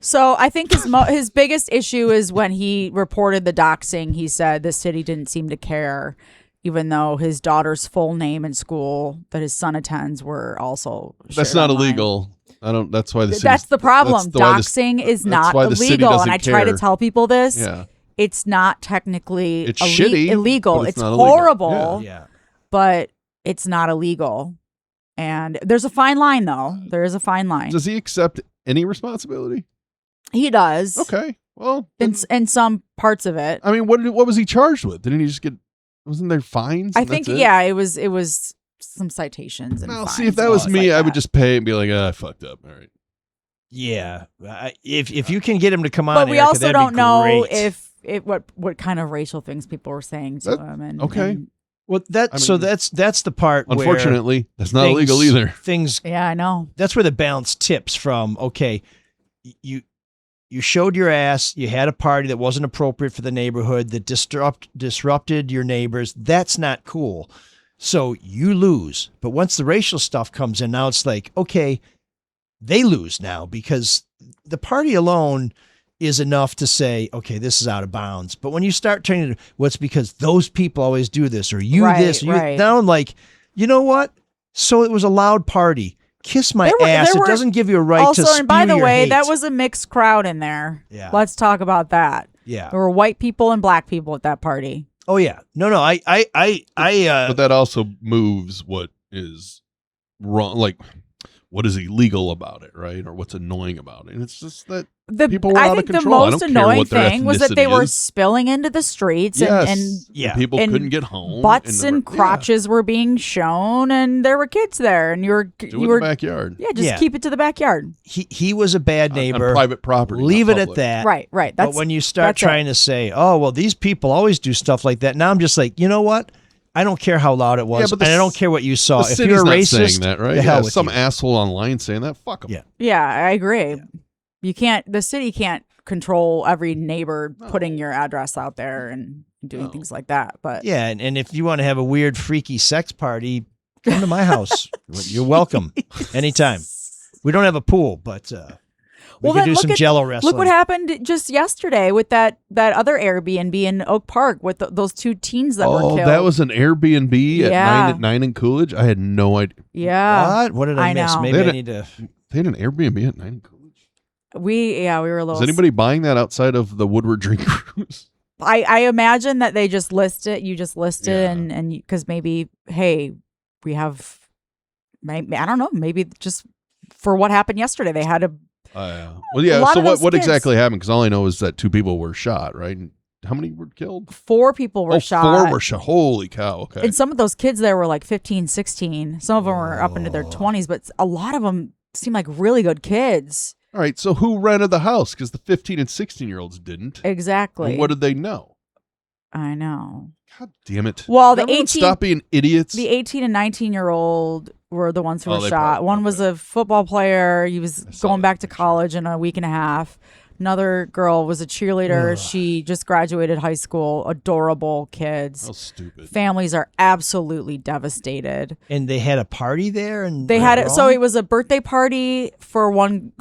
So I think his biggest issue is when he reported the doxing. He said the city didn't seem to care, even though his daughter's full name and school that his son attends were also. That's shared not online. illegal. I don't. That's why the city. That's the problem. That's why the- Doxing is that's not why the city illegal, and doesn't I try to care. tell people this. Yeah. It's not technically It's shitty, illegal. but It's not illegal. horrible, yeah. but it's not illegal. And there's a fine line, though. There is a fine line. Does he accept any responsibility? He does. Okay. Well, In some parts of it. I mean, what was he charged with? Didn't he just get? Wasn't there fines? I and think, that's it? yeah, it was some citations and Well, fines see, if that and was things me, like I that. would just pay and be like, I fucked up. All right. Yeah, if you can get him to come on, But we Erica, also that'd don't be know great. if what kind of racial things people were saying to him. And okay. and- Well, I mean, that's the part. Unfortunately, that's not where illegal either. Things. yeah, I know. That's where the balance tips from. Okay, you showed your ass. You had a party that wasn't appropriate for the neighborhood that disrupted your neighbors. That's not cool. So you lose. But once the racial stuff comes in, now it's like, okay, they lose now because the party alone is enough to say, okay, this is out of bounds. But when you start turning it, well, it's because those people always do this, or you Right, this, or you, right. now I'm like, you know what? So it was a loud party. Kiss my ass. there It were- doesn't give you a right Also, to spew and by the your way, hate. that was a mixed crowd in there. Yeah. Let's talk about that. Yeah. There were white people and black people at that party. Oh yeah. No. But that also moves what is wrong. Like, what is illegal about it, right? Or what's annoying about it? And it's just that people were I out think of control. the I most don't care annoying what their thing was that they ethnicity were is. spilling into the streets Yes. and Yeah. People and couldn't get home. butts and and the- crotches were being shown, and there were kids there, and Yeah, do it you in were the backyard. yeah, just Yeah. keep it to the backyard. he was a bad On neighbor. private property. Leave not it at public. that. Right. But when you start that's it. trying to say, oh well, these people always do stuff like that. Now I'm just like, you know what? I don't care how loud it was, Yeah, but and I don't care what you saw. The If city's you're a not racist, saying that, right? the hell Yeah, with some you. asshole online saying that. Fuck them. Yeah. Yeah, I agree. You can't. The city can't control every neighbor putting your address out there and doing things like that. But Yeah, and if you want to have a weird, freaky sex party, come to my house. You're welcome anytime. We don't have a pool, but We could do some Jello wrestling. Look what happened just yesterday with that other Airbnb in Oak Park with those 2 teens that were killed. Oh, that was an Airbnb Yeah. at 9 in Coolidge? I had no idea. Yeah. What did I miss? know. Maybe I need to. They had an Airbnb at 9 in Coolidge? We were a little. Is anybody buying that outside of the Woodward Drink Cruise? I imagine that they just list it. You just list it, Yeah. and because maybe, hey, we have, maybe, I don't know, maybe just for what happened yesterday, they had a. Well, A yeah. lot So of those what kids- exactly happened? Because all I know is that 2 people were shot, right? And how many were killed? 4 people were shot. 4 were shot. Holy cow! Okay. And some of those kids there were like 15, 16. Some of them were up into their 20s, but a lot of them seem like really good kids. All right. So who rented the house? Because the 15 and 16-year-olds didn't. Exactly. And what did they know? I know. God damn it! Well, the Everyone 18 stop being idiots. The 18 and 19-year-old were the ones who Oh, were they shot. probably- One was okay. a football player. He was saw going that back to college in a week and a half. Another girl was a cheerleader. She just graduated high school. Adorable kids. How stupid. Families are absolutely devastated. And they had a party there, and They had it. So it was a birthday party for one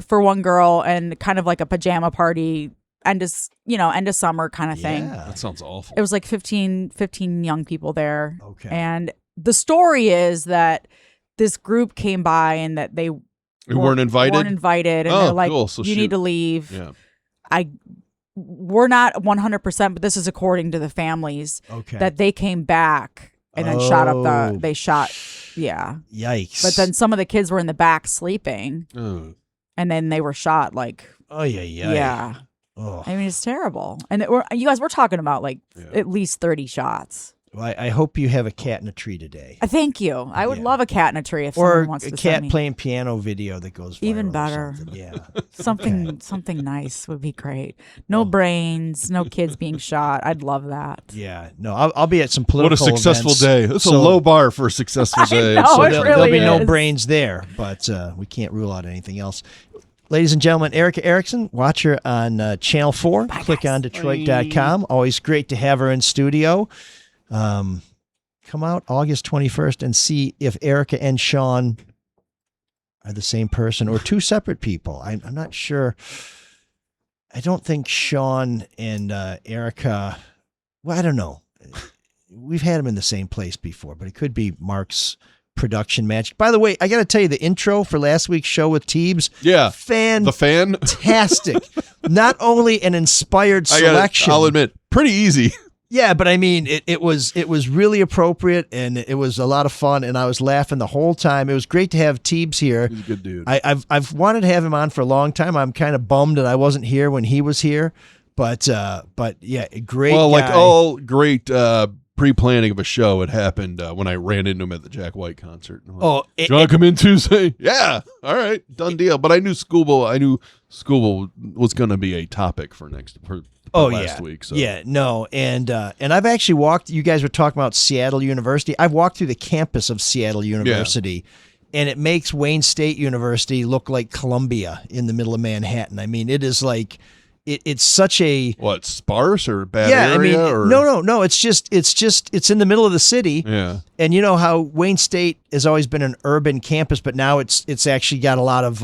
girl, and kind of like a pajama party, end of summer kind of thing. Yeah. That sounds awful. It was like 15 young people there. Okay. And the story is that this group came by and that they weren't invited. Weren't invited, and Oh, they're like, cool. So "You shoot. need to leave." Yeah. We're not 100%, but this is according to the families Okay. that they came back and then shot up Oh. They shot. Yeah. Yikes. But then some of the kids were in the back sleeping, Ugh. and then they were shot. Like, Oh yeah. yeah. Oh. I mean, it's terrible. And you guys, we're talking about like at least 30 shots. Well, I hope you have a cat in a tree today. Thank you. I would Yeah. love a cat in a tree if Or someone wants a to cat send me. playing piano video that goes viral. Even or better. something. Yeah. Something nice would be great. No brains, no kids being shot. I'd love that. Yeah. No, I'll be at some What a political successful events. day. That's a So- low bar for a successful day. know, So it there'll really be no is. brains there, but we can't rule out anything else. Ladies and gentlemen, Erika Erickson, watch her on Channel 4. Click on Detroit.com. Always great to have her in studio. Come out August 21st and see if Erika and Sean are the same person or 2 separate people. I'm not sure. I don't think Sean and Erika, well, I don't know. We've had them in the same place before, but it could be Marc's production magic. By the way, I got to tell you, the intro for last week's show with Teebs, Yeah. The fan. fantastic. Not only an inspired selection. I'll admit, pretty easy. Yeah, but I mean, it was really appropriate, and it was a lot of fun, and I was laughing the whole time. It was great to have Teebs here. He's a good dude. I've wanted to have him on for a long time. I'm kind of bummed that I wasn't here when he was here, but yeah, great. Well, like guy. all great pre-planning of a show, it happened when I ran into him at the Jack White concert. I'm like, Oh, do you want to come in Tuesday? Yeah. All right. Done deal. But I knew Schoolboy was going to be a topic for last week. So. Yeah, no, and I've actually walked. You guys were talking about Seattle University. I've walked through the campus of Seattle University, and it makes Wayne State University look like Columbia in the middle of Manhattan. I mean, it is like it's such a What, sparse or bad yeah. area? I mean, or? no. It's in the middle of the city. Yeah. And you know how Wayne State has always been an urban campus, but now it's actually got a lot of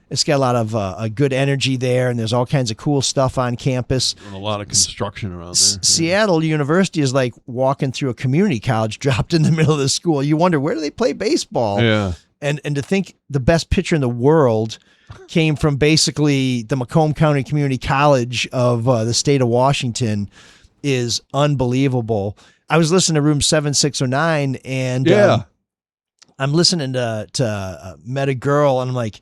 it's got a lot of a good energy there, and there's all kinds of cool stuff on campus. And a lot of construction around there. Seattle University is like walking through a community college dropped in the middle of the school. You wonder, where do they play baseball? Yeah. And to think the best pitcher in the world came from basically the Macomb County Community College of the state of Washington is unbelievable. I was listening to Room 7609, and I'm listening to Met a Girl, and I'm like,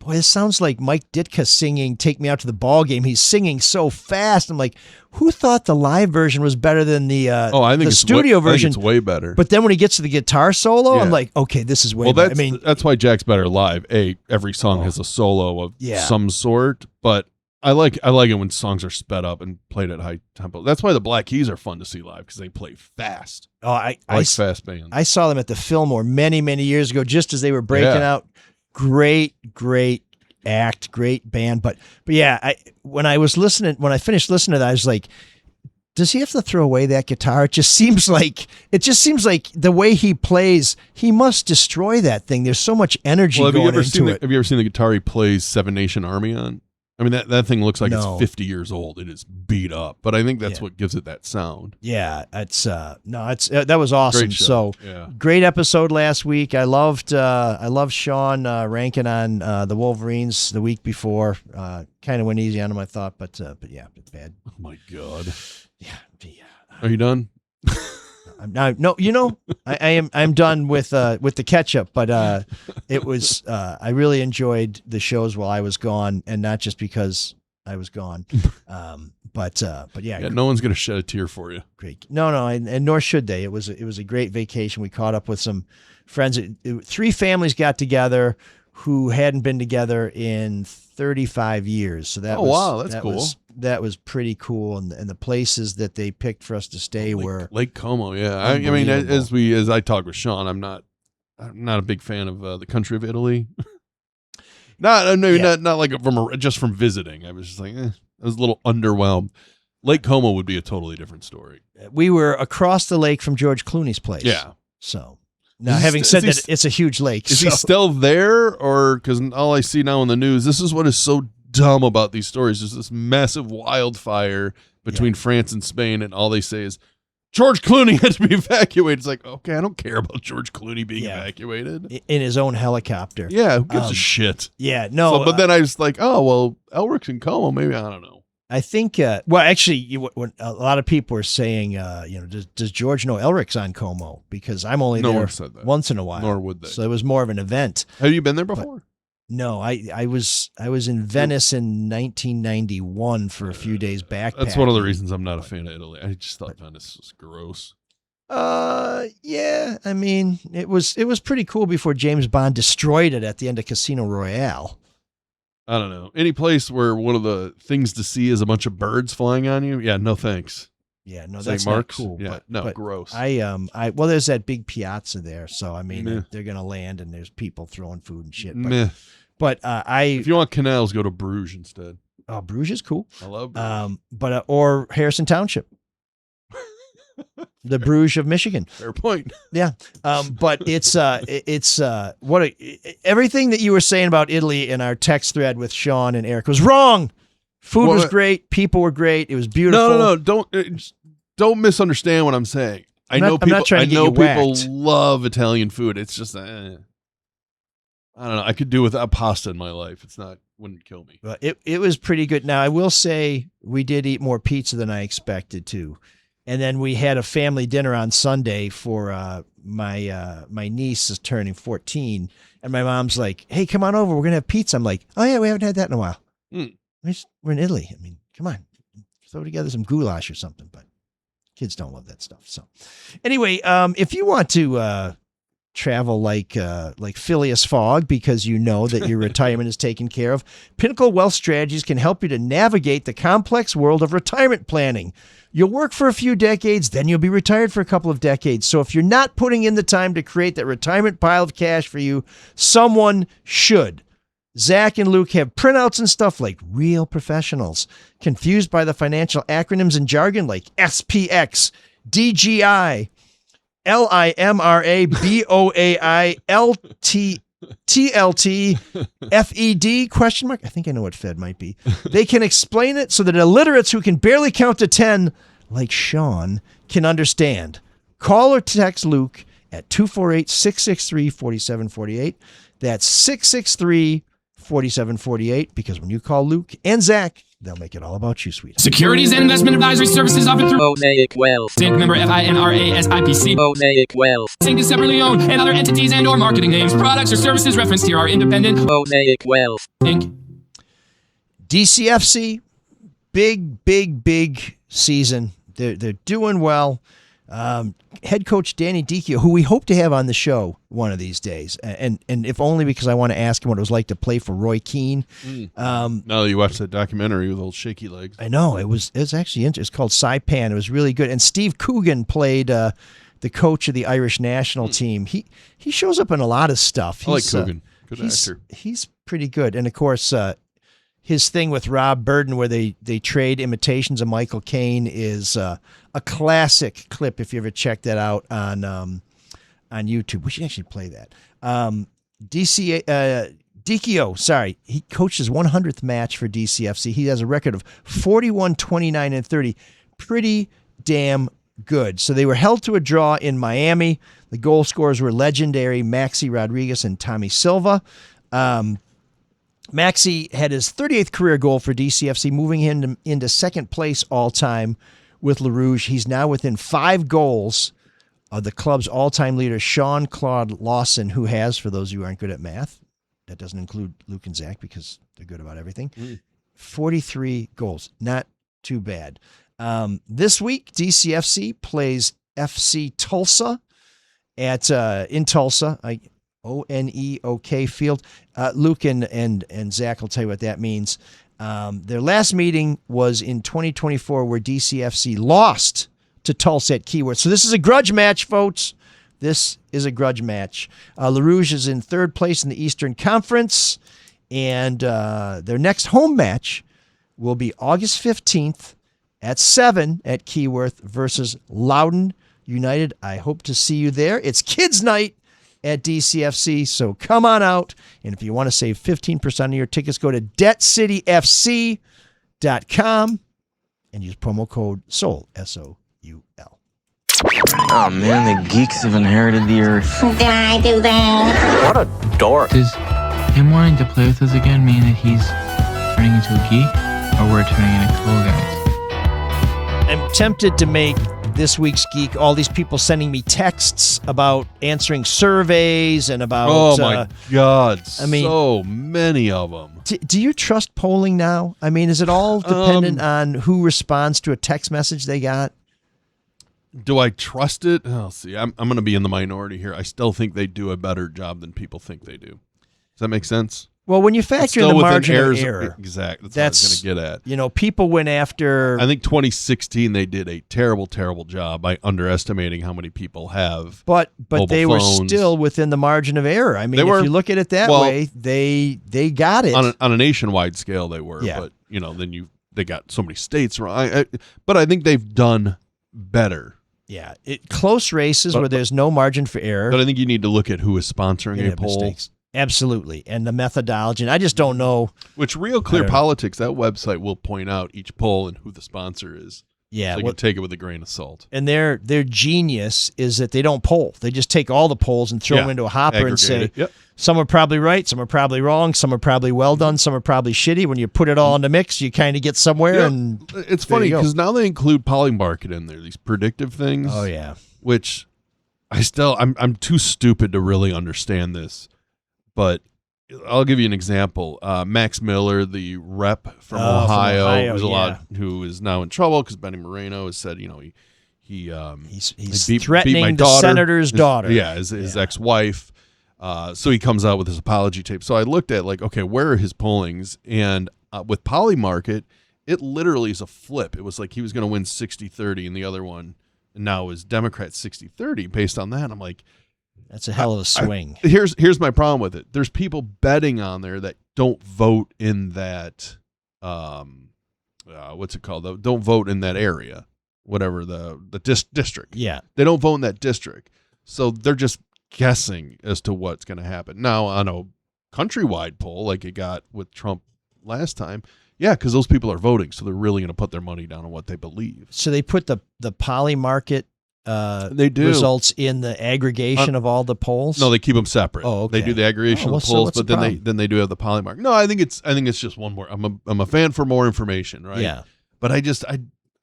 boy, this sounds like Mike Ditka singing Take Me Out to the Ball Game. He's singing so fast. I'm like, who thought the live version was better than the I think the it's studio version? I think it's way better. But then when he gets to the guitar solo, Yeah. I'm like, okay, this is way Well, better. that's why Jack's better live. Every song has a solo of some sort, but I like it when songs are sped up and played at high tempo. That's why the Black Keys are fun to see live, because they play fast. Oh, I like fast bands. I saw them at the Fillmore many years ago, just as they were breaking out. Great act, great band. But yeah, when I finished listening to that, I was like, does he have to throw away that guitar? It just seems like the way he plays, he must destroy that thing. There's so much energy going into it. Have you ever seen the guitar he plays Seven Nation Army on? I mean, that thing looks like No. it's 50 years old. It is beat up, but I think that's what gives it that sound. Yeah, it's that was awesome. Great show. So Yeah. great episode last week. I loved Sean ranking on the Wolverines the week before. Kind of went easy on him, I thought, but yeah, it's bad. Oh my God. Yeah. Are you done? I'm done with the ketchup, but it was I really enjoyed the shows while I was gone, and not just because I was gone. But yeah, No one's gonna shed a tear for you. great. No, and nor should they. It was a great vacation. We caught up with some friends. Three families got together who hadn't been together in 35 years. So that that's cool. That was pretty cool, and the places that they picked for us to stay were Lake Como. Yeah, I mean, as I talked with Sean, I'm not a big fan of the country of Italy. not like just from visiting. I was just like, I was a little underwhelmed. Lake Como would be a totally different story. we were across the lake from George Clooney's place. Yeah. So now, having said that, it's a huge lake. Is he still there, or because all I see now in the news, this is what is so dumb about these stories. There's this massive wildfire between France and Spain, and all they say is George Clooney had to be evacuated. It's like, okay, I don't care about George Clooney being evacuated in his own helicopter. Yeah, who gives a shit? Yeah, no. So, but then I was like, oh well, Elric's in Como. Maybe I don't know. I think. Well, actually, when a lot of people are saying, does George know Elric's on Como? Because I'm only there once in a while. Nor would they. So it was more of an event. Have you been there before? No, I was in Venice in 1991 for a few days backpacking. That's one of the reasons I'm not a fan of Italy. I just thought Venice was gross. Yeah. I mean, it was pretty cool before James Bond destroyed it at the end of Casino Royale. I don't know. Any place where one of the things to see is a bunch of birds flying on you? Yeah, no thanks. Yeah, no, St. that's Mark's? not cool. Yeah, but gross. Well, there's that big piazza there, so I mean, they're gonna land and there's people throwing food and shit. But if you want canals, go to Bruges instead. Oh, Bruges is cool. I love Bruges. Or Harrison Township, the Bruges of Michigan. Fair point. Yeah, but it's everything that you were saying about Italy in our text thread with Sean and Eric was wrong. Food was great. People were great. It was beautiful. No. Don't misunderstand what I'm saying. I know people love Italian food. It's just, I don't know. I could do without pasta in my life. Wouldn't kill me. Well, it was pretty good. Now, I will say we did eat more pizza than I expected to. And then we had a family dinner on Sunday for my niece is turning 14. And my mom's like, hey, come on over. We're going to have pizza. I'm like, oh, yeah, we haven't had that in a while. We're in Italy. I mean, come on. Throw together some goulash or something. But kids don't love that stuff. So anyway, if you want to travel like Phileas Fogg because you know that your retirement is taken care of, Pinnacle Wealth Strategies can help you to navigate the complex world of retirement planning. You'll work for a few decades, then you'll be retired for a couple of decades. So if you're not putting in the time to create that retirement pile of cash for you, someone should. Zach and Luke have printouts and stuff like real professionals. Confused by the financial acronyms and jargon like SPX, DGI, LIMRA, BOAI, TLT, FED, question mark? I think I know what Fed might be. They can explain it so that illiterates who can barely count to 10, like Sean, can understand. Call or text Luke at 248-663-4748. That's 663-4748, because when you call Luke and Zach, they'll make it all about you, sweetheart. Securities and investment advisory services offered through Mosaic Wealth. Inc. Member FINRA SIPC. Mosaic Wealth. Inc. is separately owned, and other entities and/or marketing names, products, or services referenced here are independent. Mosaic Wealth. Inc. DCFC, big season. They're doing well. Head coach Danny Dicchio, who we hope to have on the show one of these days, and if only because I want to ask him what it was like to play for Roy Keane. Now that you watched that documentary with old shaky legs, I know it was actually interesting. It's called Saipan. It was really good. And Steve Coogan played the coach of the Irish national team. He shows up in a lot of stuff. I like Coogan. Good actor. He's pretty good. And of course, his thing with Rob Burden, where they trade imitations of Michael Caine, is a classic clip. If you ever check that out Dikio, sorry, he coached his 100th match for DCFC. He has a record of 41, 29, and 30. Pretty damn good. So they were held to a draw in Miami. The goal scorers were legendary Maxi Rodriguez and Tommy Silva. Maxi had his 38th career goal for DCFC, moving him into second place all-time with LaRouge. He's now within 5 goals of the club's all-time leader, Sean Claude Lawson, who has, for those of you who aren't good at math, that doesn't include Luke and Zach because they're good about everything, 43 goals. Not too bad. This week, DCFC plays FC Tulsa in Tulsa, ONEOK Field. Luke and Zach will tell you what that means. Their last meeting was in 2024 where DCFC lost to Tulsa at Keyworth. So this is a grudge match, folks. This is a grudge match. LaRouge is in third place in the Eastern Conference, and their next home match will be August 15th at 7 at Keyworth versus Loudoun United. I hope to see you there. It's kids' night at DCFC, so come on out. And if you want to save 15% of your tickets, go to debtcityfc.com and use promo code SOUL, SOUL. Oh man, the geeks have inherited the earth. Did I do that? What a dork. Does him wanting to play with us again mean that he's turning into a geek, or we're turning into cool guys? I'm tempted to make this week's geek all these people sending me texts about answering surveys and about... Oh, my God. I mean, so many of them. Do you trust polling now? I mean, is it all dependent on who responds to a text message they got? Do I trust it? Oh, see, I'm going to be in the minority here. I still think they do a better job than people think they do. Does that make sense? Well, when you factor in the margin of error. Exactly. That's what I was going to get at. You know, people went after... I think 2016, they did a terrible, terrible job by underestimating how many people have But they were phones. still within the margin of error. I mean, if you look at it that way, they got it. On a nationwide scale, they were. Yeah. But, then they got so many states wrong. But I think they've done better. Yeah, close races where there's no margin for error. But I think you need to look at who is sponsoring a poll. Mistakes. Absolutely. And the methodology. And I just don't know. Which Real Clear Politics, that website will point out each poll and who the sponsor is. Yeah. So you can take it with a grain of salt. And their genius is that they don't poll. They just take all the polls and throw them into a hopper and say, some are probably right, some are probably wrong, some are probably well done, some are probably shitty. When you put it all in the mix, you kind of get somewhere. Yeah. And it's funny because now they include Polymarket in there, these predictive things. Oh, yeah. Which I'm too stupid to really understand this. But I'll give you an example. Max Miller, the rep from Ohio, who is now in trouble because Benny Moreno has said, he's threatening the senator's daughter. His ex-wife. So he comes out with his apology tape. So I looked at where are his pollings? And with Polymarket, it literally is a flip. It was like he was going to win 60-30 in the other one, and now is Democrat 60-30 based on that. I'm like, that's a hell of a swing. Here's my problem with it. There's people betting on there that don't vote in that, what's it called? Don't vote in that area, whatever the district. Yeah. They don't vote in that district. So they're just guessing as to what's going to happen. Now, on a countrywide poll like it got with Trump last time, yeah, because those people are voting, so they're really going to put their money down on what they believe. So they put the Polymarket they do results in the aggregation of all the polls. No, they keep them separate. Oh, okay. They do the aggregation of the polls, but then they do have the Polymarket. No, I think it's just one more. I'm a fan for more information, right? Yeah. But I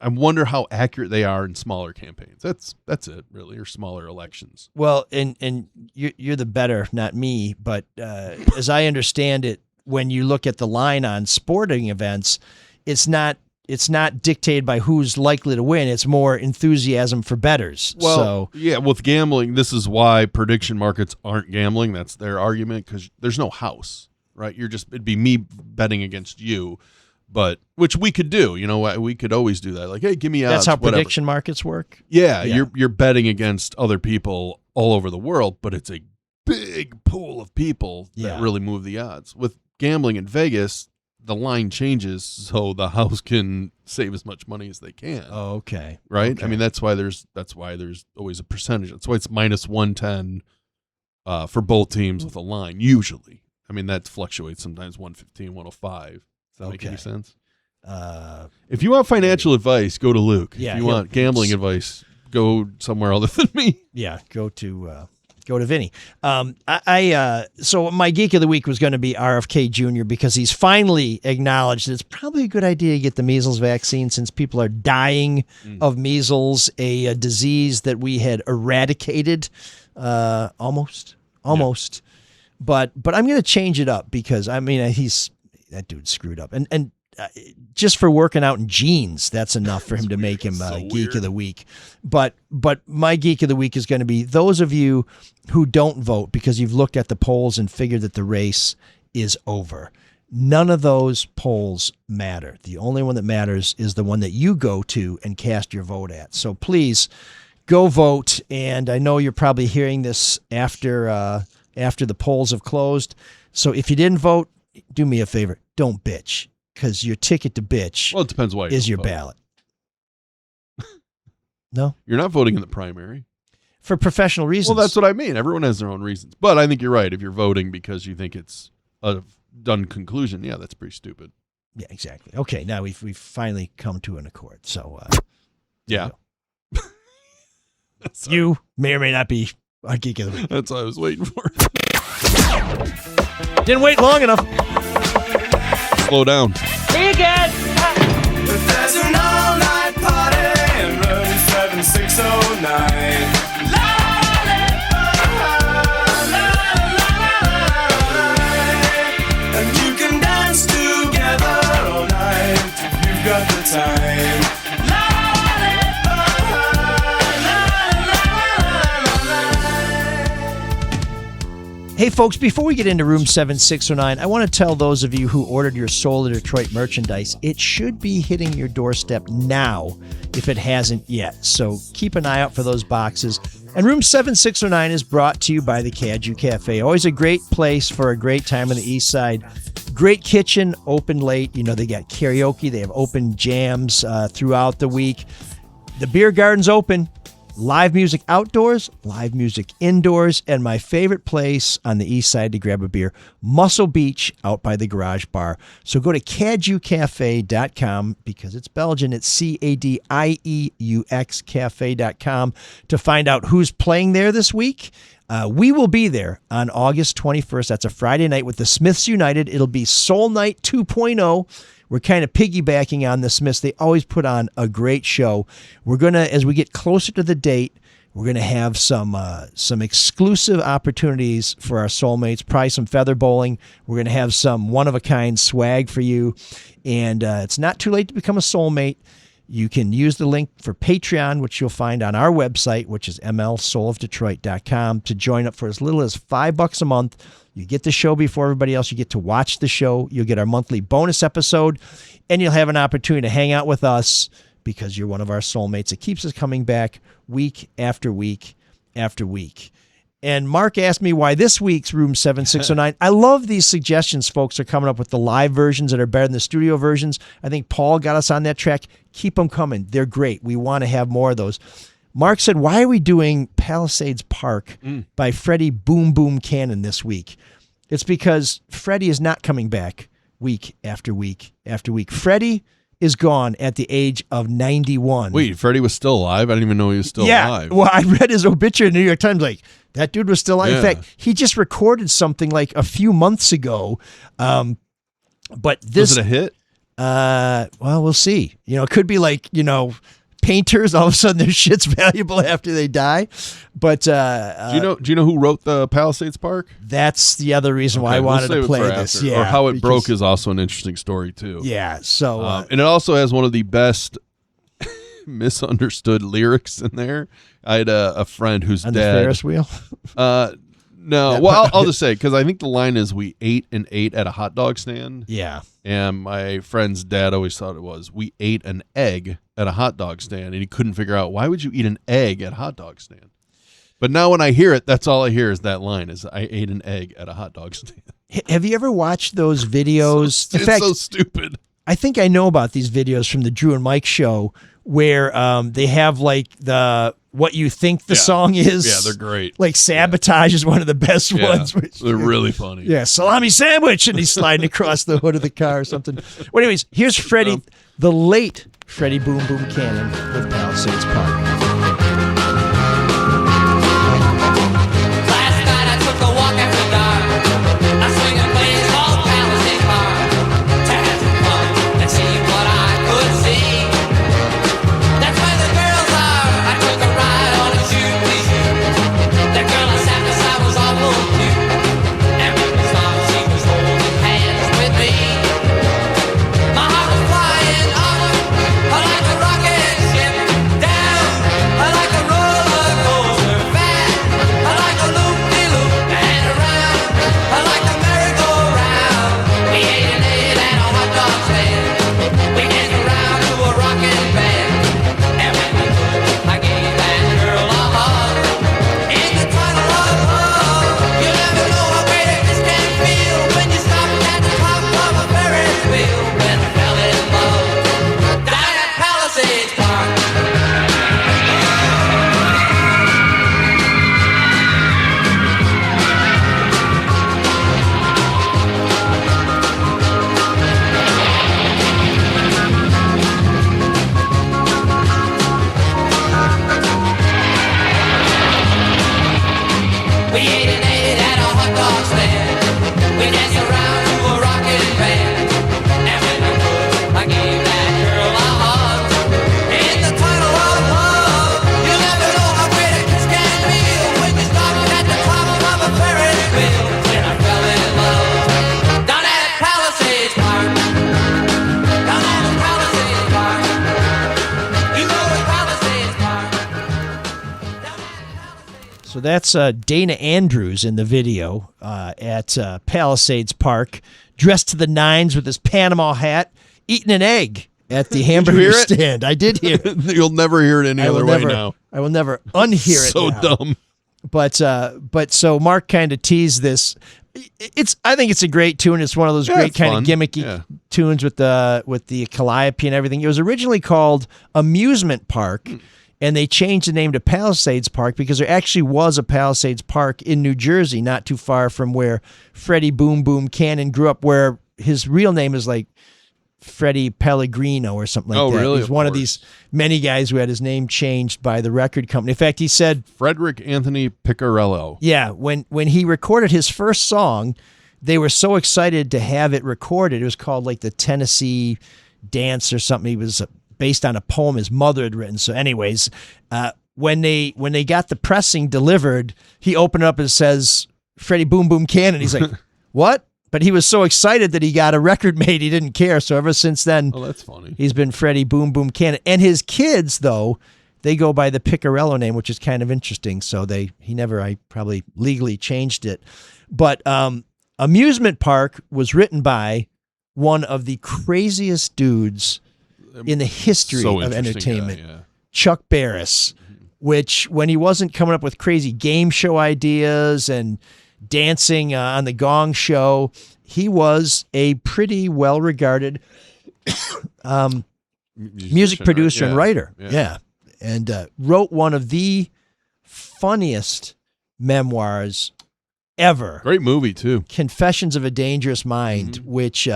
wonder how accurate they are in smaller campaigns. That's it, really, or smaller elections. Well, and you're the better, not me. But as I understand it, when you look at the line on sporting events, it's not dictated by who's likely to win. It's more enthusiasm for bettors. Well, yeah, with gambling, this is why prediction markets aren't gambling. That's their argument, because there's no house, right? It'd be me betting against you, but which we could do. We could always do that. Like, hey, give me odds. That's how whatever. prediction markets work? Yeah, you're betting against other people all over the world, but it's a big pool of people that really move the odds. With gambling in Vegas, the line changes so the house can save as much money as they can. Oh, okay. Right? Okay. I mean, that's why there's always a percentage. That's why it's -110 for both teams with a line, usually. I mean, that fluctuates sometimes 115, 105. Does that make any sense? If you want financial advice, go to Luke. Yeah, if you want gambling advice, go somewhere other than me. Yeah, go to Vinny. So my geek of the week was going to be RFK Jr. because he's finally acknowledged that it's probably a good idea to get the measles vaccine since people are dying of measles, a disease that we had eradicated almost. Yeah. But I'm going to change it up because I mean that dude's screwed up and just for working out in jeans, that's enough for him to make him geek of the week. But my geek of the week is going to be those of you who don't vote because you've looked at the polls and figured that the race is over. None of those polls matter. The only one that matters is the one that you go to and cast your vote at. So please go vote. And I know you're probably hearing this after the polls have closed. So if you didn't vote, do me a favor, don't bitch. Because your ticket to bitch it depends why is your vote. ballot. No? You're not voting in the primary. For professional reasons. Well, that's what I mean. Everyone has their own reasons. But I think you're right. If you're voting because you think it's a done conclusion, yeah, that's pretty stupid. Yeah, exactly. Okay, now we've finally come to an accord. So, yeah. You may or may not be a geek of the week. That's what I was waiting for. Didn't wait long enough. Slow down. See you again. There's an all-night party in room 7609. And you can dance together all night if you've got the time. Hey, folks, before we get into room 7609, I want to tell those of you who ordered your Soul of Detroit merchandise, it should be hitting your doorstep now if it hasn't yet. So keep an eye out for those boxes. And room 7609 is brought to you by the Caju Cafe. Always a great place for a great time on the east side. Great kitchen, open late. You know, they got karaoke. They have open jams throughout the week. The beer garden's open. Live music outdoors, live music indoors, and my favorite place on the east side to grab a beer, Muscle Beach out by the garage bar. So go to cajoucafe.com because it's Belgian. It's CADIEUX cafe.com to find out who's playing there this week. We will be there on August 21st. That's a Friday night with the Smiths United. It'll be Soul Night 2.0. We're kind of piggybacking on the Smiths. They always put on a great show. We're going to, as we get closer to the date, we're going to have some exclusive opportunities for our soulmates, probably some feather bowling. We're going to have some one-of-a-kind swag for you. And it's not too late to become a soulmate. You can use the link for Patreon, which you'll find on our website, which is mlsoulofdetroit.com, to join up for as little as $5 a month. You get the show before everybody else. You get to watch the show. You'll get our monthly bonus episode, and you'll have an opportunity to hang out with us because you're one of our soulmates. It keeps us coming back week after week after week. And Mark asked me why this week's Room 7609. I love these suggestions folks are coming up with, the live versions that are better than the studio versions. I think Paul got us on that track. Keep them coming. They're great. We want to have more of those. Mark said, why are we doing Palisades Park by Freddie Boom Boom Cannon this week? It's because Freddie is not coming back week after week after week. Freddie is gone at the age of 91. Wait, Freddie was still alive? I didn't even know he was still alive. Well, I read his obituary in the New York Times, like, that dude was still alive. Yeah. In fact, he just recorded something like a few months ago. But this... Was it a hit? Well, we'll see. You know, it could be like, you know, painters, all of a sudden their shit's valuable after they die. But do you know who wrote the Palisades Park? That's the other reason why I wanted to play this. After. Yeah, or how it broke is also an interesting story too. Yeah. So and it also has one of the best misunderstood lyrics in there. I had a friend whose on dad the Ferris wheel. No, well, I'll just say, because I think the line is, we ate and ate at a hot dog stand. Yeah. And my friend's dad always thought it was, we ate an egg at a hot dog stand. And he couldn't figure out, why would you eat an egg at a hot dog stand? But now when I hear it, that's all I hear is that line, is I ate an egg at a hot dog stand. Have you ever watched those videos? In fact, so stupid. I think I know about these videos from the Drew and Mike show where they have like the what you think the song is. Yeah, they're great. Like Sabotage is one of the best ones. They're really funny. Yeah, salami sandwich, and he's sliding across the hood of the car or something. Well, anyways, here's Freddie, the late Freddie Boom Boom Cannon with Palisades Park. Last night I took a walk after dark. I swing a place called Palisades Park to have some fun and see what I could see. That's where the girls are. I took a ride on a shoot. That girl I sat beside was awful cute. And when we stopped, she was holding hands with me. My heart was flying on like a rocket ship down, like a roller coaster fast, like a loop-de-loop and around, like a merry-go-round. We ate and ate at a hot dog stand. We danced around to a rockin' band. And when we could, I gave that girl a hug. In the tunnel of love, you never know how great this can feel when you stop at the top of a Ferris wheel. When I fell in love down at Palisades Park. We ate and ate at a hot dog stand. We danced around to a rockin' band. And when I could, I gave that girl a hug. In the tunnel of love, you never know how great a kiss can feel when you stop at the top of a Ferris wheel. When I fell in love down at Palisades Park. Down at Palisades Park. You know it's Palisades Park. So that's Dana Andrews in the video at Palisades Park, dressed to the nines with his Panama hat, eating an egg at the hamburger hear it? stand. I did hear it. You'll never hear it any other way now. I will never unhear it. So now. dumb. But so Mark kind of teased this. I think it's a great tune. It's one of those great kind of gimmicky tunes with the calliope and everything. It was originally called Amusement Park. And they changed the name to Palisades Park because there actually was a Palisades Park in New Jersey, not too far from where Freddie Boom Boom Cannon grew up, where his real name is like Freddie Pellegrino or something like that. Really? He's one of these many guys who had his name changed by the record company. In fact, he said... Frederick Anthony Piccarello. Yeah, when he recorded his first song, they were so excited to have it recorded. It was called like the Tennessee Dance or something. He was... based on a poem his mother had written. So anyways, when they got the pressing delivered, he opened up and says, Freddie Boom Boom Cannon. He's like, what? But he was so excited that he got a record made, he didn't care. So ever since then, that's funny. He's been Freddie Boom Boom Cannon. And his kids, though, they go by the Piccarello name, which is kind of interesting. So I probably legally changed it. But Amusement Park was written by one of the craziest dudes in the history of entertainment, Chuck Barris, which when he wasn't coming up with crazy game show ideas and dancing on the Gong Show, he was a pretty well-regarded music producer and writer. Yeah. And wrote one of the funniest memoirs ever. Great movie, too. Confessions of a Dangerous Mind, which...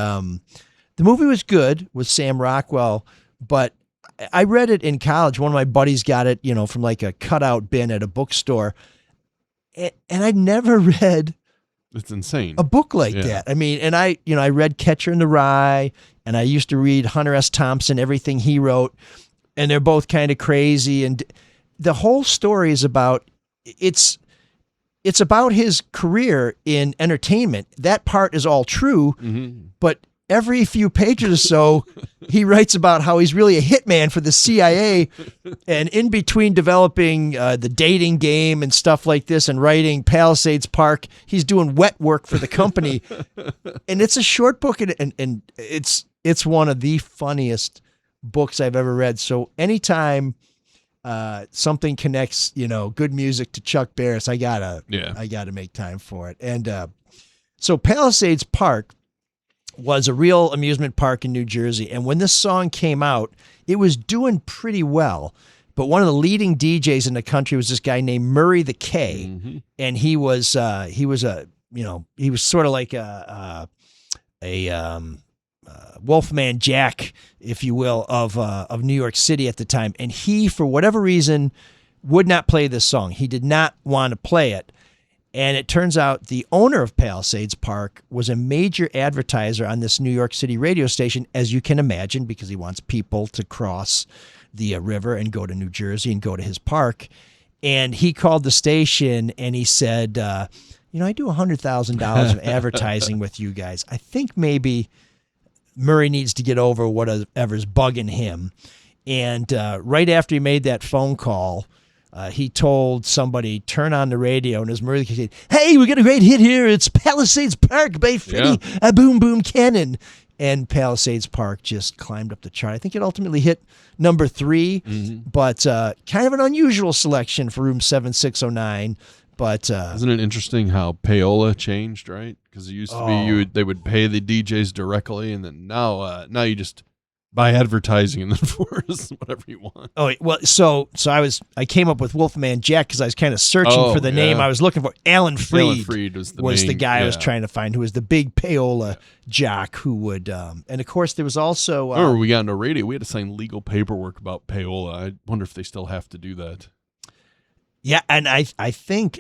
the movie was good with Sam Rockwell, but I read it in college. One of my buddies got it, from like a cutout bin at a bookstore. And I'd never read It's insane. a book like that. I mean, and I read Catcher in the Rye, and I used to read Hunter S. Thompson, everything he wrote, and they're both kind of crazy. And the whole story is about, it's about his career in entertainment. That part is all true, but every few pages or so, he writes about how he's really a hitman for the CIA, and in between developing the dating game and stuff like this and writing Palisades Park, he's doing wet work for the company. And it's a short book, and it's one of the funniest books I've ever read. So anytime something connects, good music to Chuck Barris, I gotta make time for it. And so Palisades Park was a real amusement park in New Jersey. And when this song came out, it was doing pretty well. But one of the leading DJs in the country was this guy named Murray the K, and he was sort of like a Wolfman Jack, if you will, of New York City at the time. And he, for whatever reason, would not play this song. He did not want to play it. And it turns out the owner of Palisades Park was a major advertiser on this New York City radio station, as you can imagine, because he wants people to cross the river and go to New Jersey and go to his park. And he called the station and he said, I do $100,000 of advertising with you guys. I think maybe Murray needs to get over whatever's bugging him. And right after he made that phone call, he told somebody, turn on the radio, and as Murray said, hey, we got a great hit here. It's Palisades Park by Freddie A Boom Boom Cannon. And Palisades Park just climbed up the chart. I think it ultimately hit number 3, but kind of an unusual selection for Room 7609. But isn't it interesting how payola changed, right? Because it used to be they would pay the DJs directly, and then now you just buy advertising and then for us whatever you want. Oh well, so I came up with Wolfman Jack because I was kind of searching for the name I was looking for. Alan Freed was the guy I was trying to find, who was the big payola jock who would, and of course there was also. Remember, we got into radio. We had to sign legal paperwork about payola. I wonder if they still have to do that. Yeah, and I think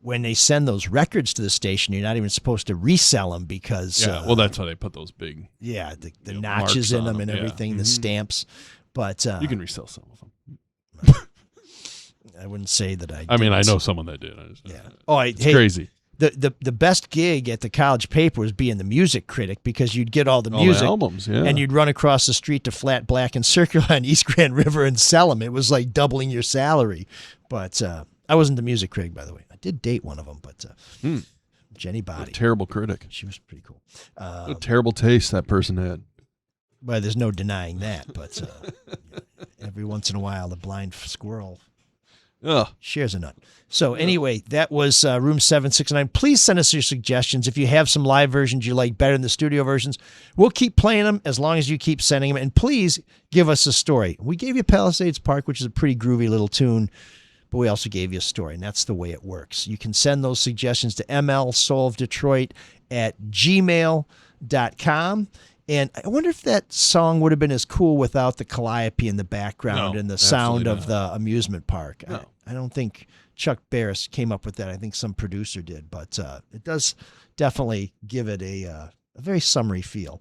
when they send those records to the station, you're not even supposed to resell them because that's why they put those big the notches in them and everything, the stamps. But you can resell some of them. I wouldn't say that I. I mean, I know someone that did. It's crazy. The best gig at the college paper was being the music critic because you'd get all the music albums, and you'd run across the street to Flat Black and Circular on East Grand River and sell them. It was like doubling your salary. But I wasn't the music critic, by the way. I did date one of them, but Jenny Body. A terrible critic. She was pretty cool. What a terrible taste that person had. Well, there's no denying that, but every once in a while, the blind squirrel shares a nut. So anyway, that was Room 769. Please send us your suggestions. If you have some live versions you like better than the studio versions, we'll keep playing them as long as you keep sending them. And please give us a story. We gave you Palisades Park, which is a pretty groovy little tune, but we also gave you a story, and that's the way it works. You can send those suggestions to mlsoulofdetroit@gmail.com. And I wonder if that song would have been as cool without the calliope in the background and the sound of the amusement park. No. I don't think Chuck Barris came up with that. I think some producer did, but it does definitely give it a very summery feel.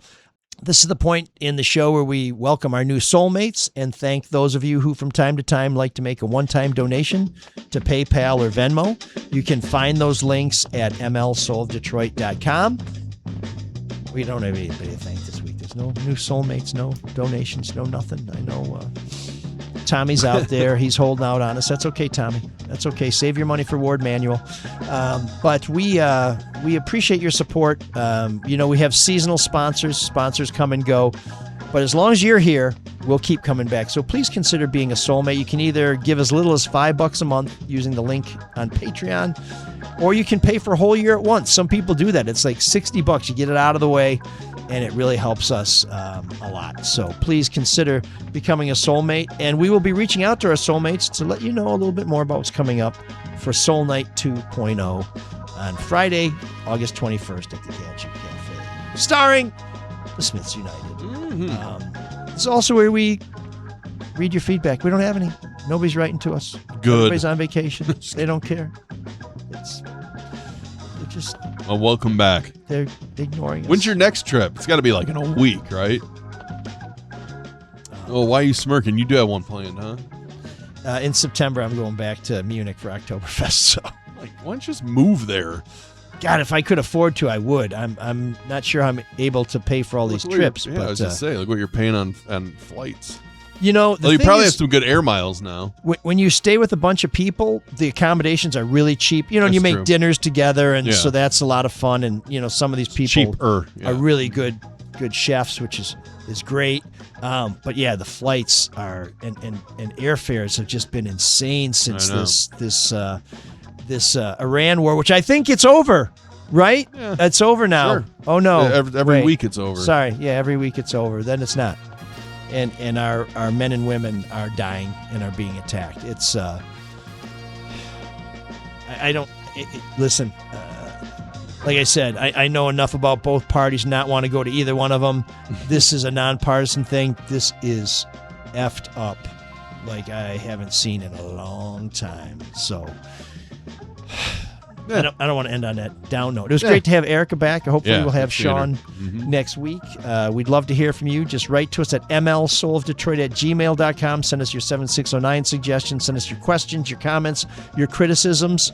This is the point in the show where we welcome our new soulmates and thank those of you who from time to time like to make a one-time donation to PayPal or Venmo. You can find those links at mlsoulofdetroit.com. We don't have anybody to thank this week. There's no new soulmates, no donations, no nothing. I know Tommy's out there. He's holding out on us. That's okay, Tommy. That's okay. Save your money for Ward Manual. But we appreciate your support. We have seasonal sponsors. Sponsors come and go. But as long as you're here, we'll keep coming back. So please consider being a soulmate. You can either give as little as $5 a month using the link on Patreon, or you can pay for a whole year at once. Some people do that. It's like $60. You get it out of the way, and it really helps us a lot. So please consider becoming a soulmate, and we will be reaching out to our soulmates to let you know a little bit more about what's coming up for Soul Night 2.0 on Friday, August 21st at the Gadget Cafe, starring the Smiths United. This is also where we read your feedback. We don't have any. Nobody's writing to us. Good. Everybody's on vacation. They don't care. Well, welcome back. They're ignoring us. When's your next trip? It's got to be like in a week, right? Why are you smirking? You do have one planned, huh? In September, I'm going back to Munich for Oktoberfest. So, why don't you just move there? God, if I could afford to, I would. I'm not sure I'm able to pay for all these trips. I was just saying, look what you're paying on flights. You know, you probably have some good air miles now. When you stay with a bunch of people, the accommodations are really cheap. And you make dinners together, and so that's a lot of fun. And some of these people are really good chefs, which is great. But yeah, the flights are and airfares have just been insane since this Iran war, which I think it's over. Right? Yeah. It's over now. Sure. Oh no! Every week it's over. Sorry, every week it's over. Then it's not. and our men and women are dying and are being attacked. It's listen. Like I said, I know enough about both parties not want to go to either one of them. This is a nonpartisan thing. This is effed up like I haven't seen in a long time. So I don't want to end on that down note. It was great to have Erika back. Hopefully we'll have Sean next week. We'd love to hear from you. Just write to us at mlsoulofdetroit@gmail.com. Send us your 7609 suggestions. Send us your questions, your comments, your criticisms,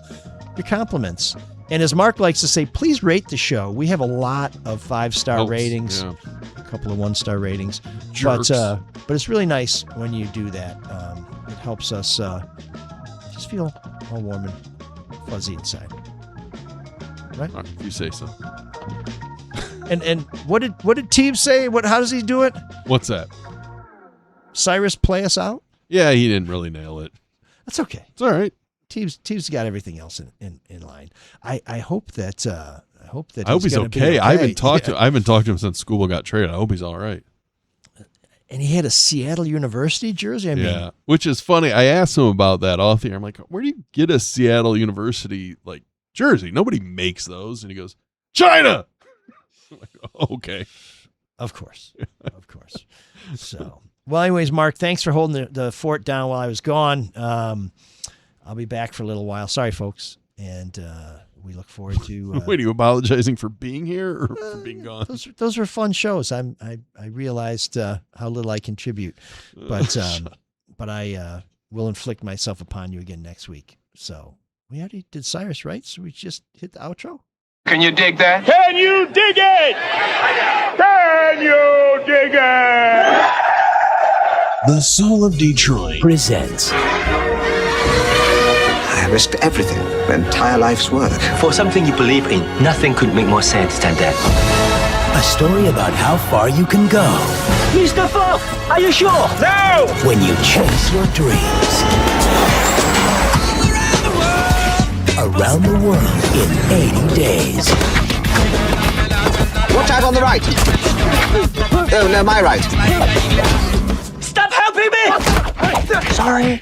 your compliments. And as Mark likes to say, please rate the show. We have a lot of 5-star ratings, a couple of 1-star ratings. But it's really nice when you do that. It helps us just feel all warm and fuzzy inside. Right? You say so. And what did Teeb say? How does he do it? What's that? Cyrus play us out? Yeah, he didn't really nail it. That's okay. It's all right. Teeb's got everything else in line. I hope that he's okay. I haven't talked to him since school got traded. I hope he's all right. And he had a Seattle University jersey. I mean, which is funny. I asked him about that off the air. I'm like, where do you get a Seattle University jersey? Nobody makes those. And he goes, China. I'm like, okay. Of course. So, well, anyways, Mark, thanks for holding the fort down while I was gone. I'll be back for a little while. Sorry, folks. And we look forward to... Wait, are you apologizing for being here or for being gone? Those are fun shows. I realized how little I contribute. But I will inflict myself upon you again next week. So we already did Cyrus, right? So we just hit the outro? Can you dig that? Can you dig it? Can you dig it? The Soul of Detroit presents... I risked everything, my entire life's work. For something you believe in, nothing could make more sense than that. A story about how far you can go. Mr. Fox, are you sure? No! When you chase your dreams. Around the world in 80 days. Watch out on the right. Oh, no, my right. Stop helping me! Sorry.